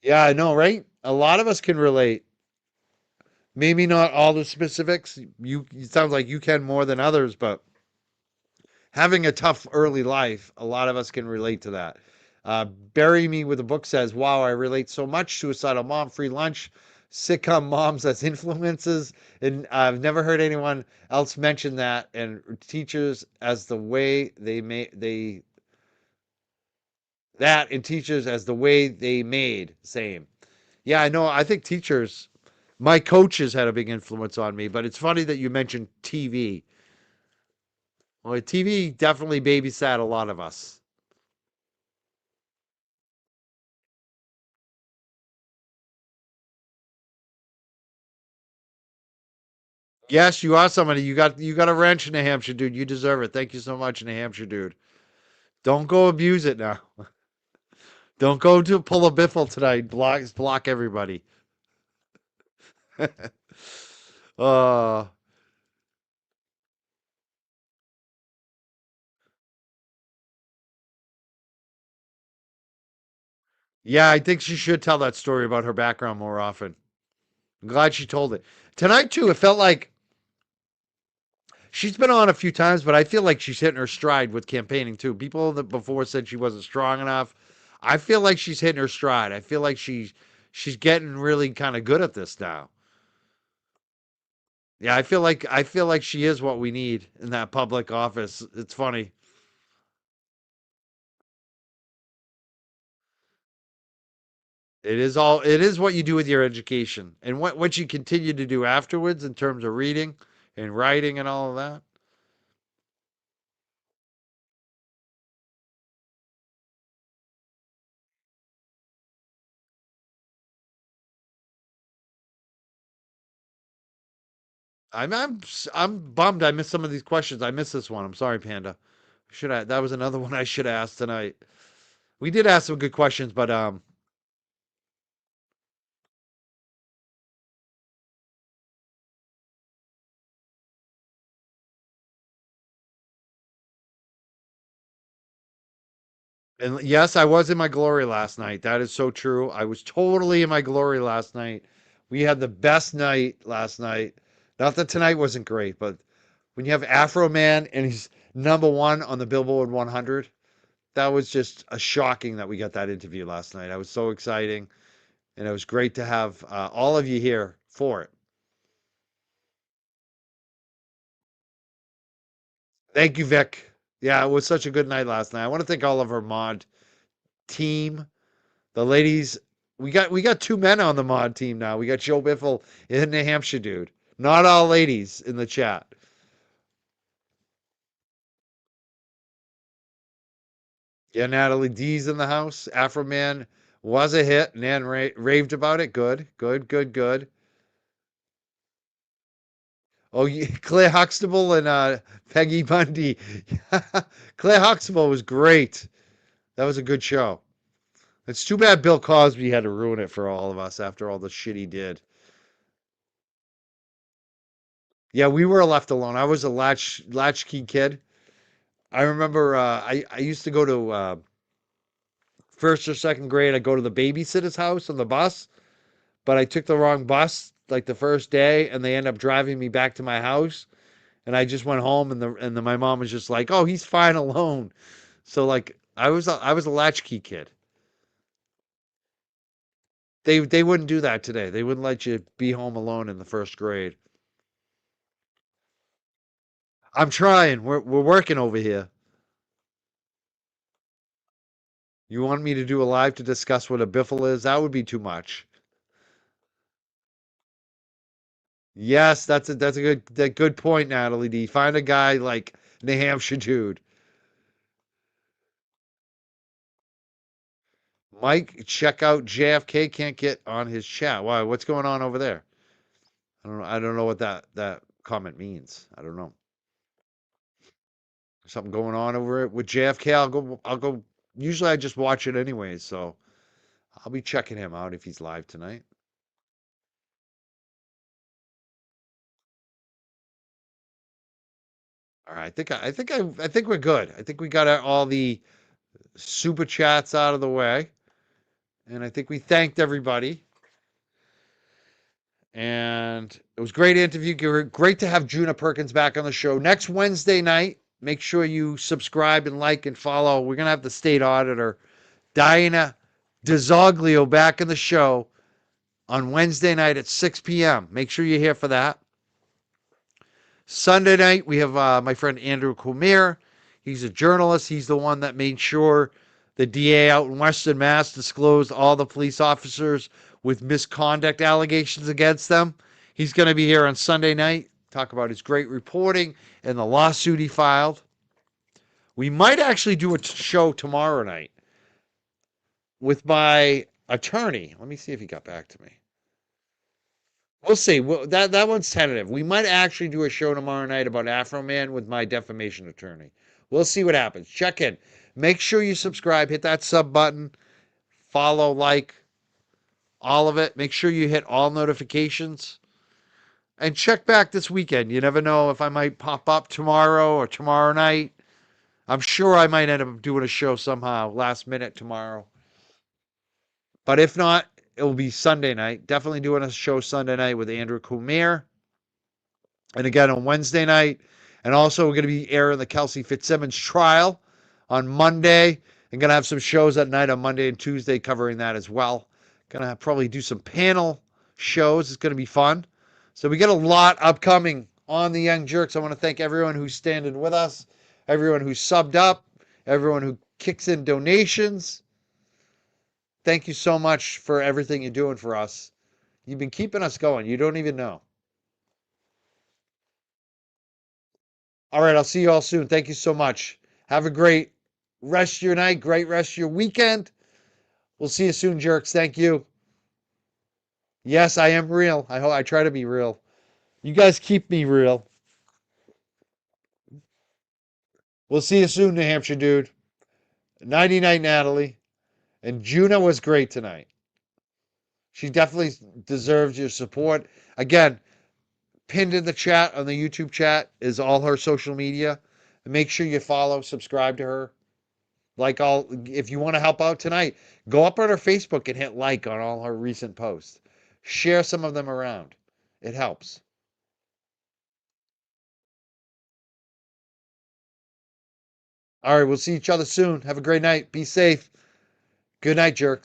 A: Yeah, I know, right? A lot of us can relate. Maybe not all the specifics. It sounds like you can more than others, but having a tough early life, a lot of us can relate to that. Bury Me with a Book says, wow, I relate so much. Suicidal mom, free lunch, sitcom moms as influences. And I've never heard anyone else mention that. And teachers as the way that and teachers as the way they made. Same. Yeah, I know. I think teachers, my coaches had a big influence on me, but it's funny that you mentioned TV. Well, TV definitely babysat a lot of us. Yes, you are somebody. You got a wrench in New Hampshire, dude. You deserve it. Thank you so much, New Hampshire, dude. Don't go abuse it now. Don't go to pull a biffle tonight. Block everybody. uh yeah, I think she should tell that story about her background more often. I'm glad she told it. Tonight too, it felt like she's been on a few times, but I feel like she's hitting her stride with campaigning too. People that before said she wasn't strong enough. I feel like she's hitting her stride. I feel like she's getting really kind of good at this now. Yeah, I feel like she is what we need in that public office. It's funny. It is what you do with your education and what you continue to do afterwards in terms of reading and writing and all of that. I'm bummed I missed some of these questions. I missed this one. I'm sorry, Panda. Should I that was another one I should have asked tonight. We did ask some good questions, but and yes, I was in my glory last night. That is so true. I was totally in my glory last night. We had the best night last night. Not that tonight wasn't great, but when you have Afro Man and he's #1 on the Billboard 100, that was just a shocking that we got that interview last night. I was so exciting, and it was great to have all of you here for it. Thank you, Vic. Yeah, it was such a good night last night. I want to thank all of our mod team, the ladies. We got 2 men on the mod team now. We got Joe Biffle and New Hampshire dude. Not all ladies in the chat. Yeah, Natalie D's in the house. Afro Man was a hit. Nan raved about it. Good, good, good, good. Oh, Claire Huxtable and Peggy Bundy. Claire Huxtable was great. That was a good show. It's too bad Bill Cosby had to ruin it for all of us after all the shit he did. Yeah, we were left alone. I was a latchkey kid. I remember I used to go to first or second grade. I go to the babysitter's house on the bus, but I took the wrong bus like the first day, and they end up driving me back to my house. And I just went home, and my mom was just like, "Oh, he's fine alone." So like I was a latchkey kid. They wouldn't do that today. They wouldn't let you be home alone in the first grade. I'm trying. We're working over here. You want me to do a live to discuss what a biffle is? That would be too much. Yes, that's a good point, Natalie D. Find a guy like New Hampshire dude. Mike, check out JFK. Can't get on his chat. Why? What's going on over there? I don't know what that comment means. I don't know. Something going on over it with JFK. I'll go. Usually I just watch it anyways, so I'll be checking him out if he's live tonight. All right, I think we're good. I think we got all the super chats out of the way, and I think we thanked everybody. And it was a great interview. Great to have Djuna Perkins back on the show next Wednesday night. Make sure you subscribe and like and follow. We're gonna have the state auditor Diana DeZoglio back in the show on Wednesday night at 6 p.m. Make sure you're here for that. Sunday night, we have my friend Andrew Kumir. He's a journalist. He's the one that made sure the DA out in Western Mass disclosed all the police officers with misconduct allegations against them. He's going to be here on Sunday night, talk about his great reporting and the lawsuit he filed. We might actually do a show tomorrow night with my attorney. Let me see if he got back to me. We'll see. That one's tentative. We might actually do a show tomorrow night about Afro Man with my defamation attorney. We'll see what happens. Check in. Make sure you subscribe. Hit that sub button. Follow, like, all of it. Make sure you hit all notifications. And check back this weekend. You never know if I might pop up tomorrow or tomorrow night. I'm sure I might end up doing a show somehow last minute tomorrow. But if not, it will be Sunday night. Definitely doing a show Sunday night with Andrew Kumir. And again on Wednesday night. And also, we're going to be airing the Kelsey Fitzsimmons trial on Monday. I'm going to have some shows at night on Monday and Tuesday covering that as well. Going to probably do some panel shows. It's going to be fun. So we got a lot upcoming on the Young Jurks. I want to thank everyone who's standing with us, everyone who's subbed up, everyone who kicks in donations. Thank you so much for everything you're doing for us. You've been keeping us going. You don't even know. All right, I'll see you all soon. Thank you so much. Have a great rest of your night, great rest of your weekend. We'll see you soon, jerks. Thank you. Yes, I am real. I try to be real. You guys keep me real. We'll see you soon, New Hampshire dude. Nighty night, Natalie. And Djuna was great tonight. She definitely deserves your support. Again, pinned in the chat on the YouTube chat is all her social media. Make sure you follow, subscribe to her. If you want to help out tonight, go up on her Facebook and hit like on all her recent posts. Share some of them around. It helps. All right, we'll see each other soon. Have a great night. Be safe. Good night, jerks.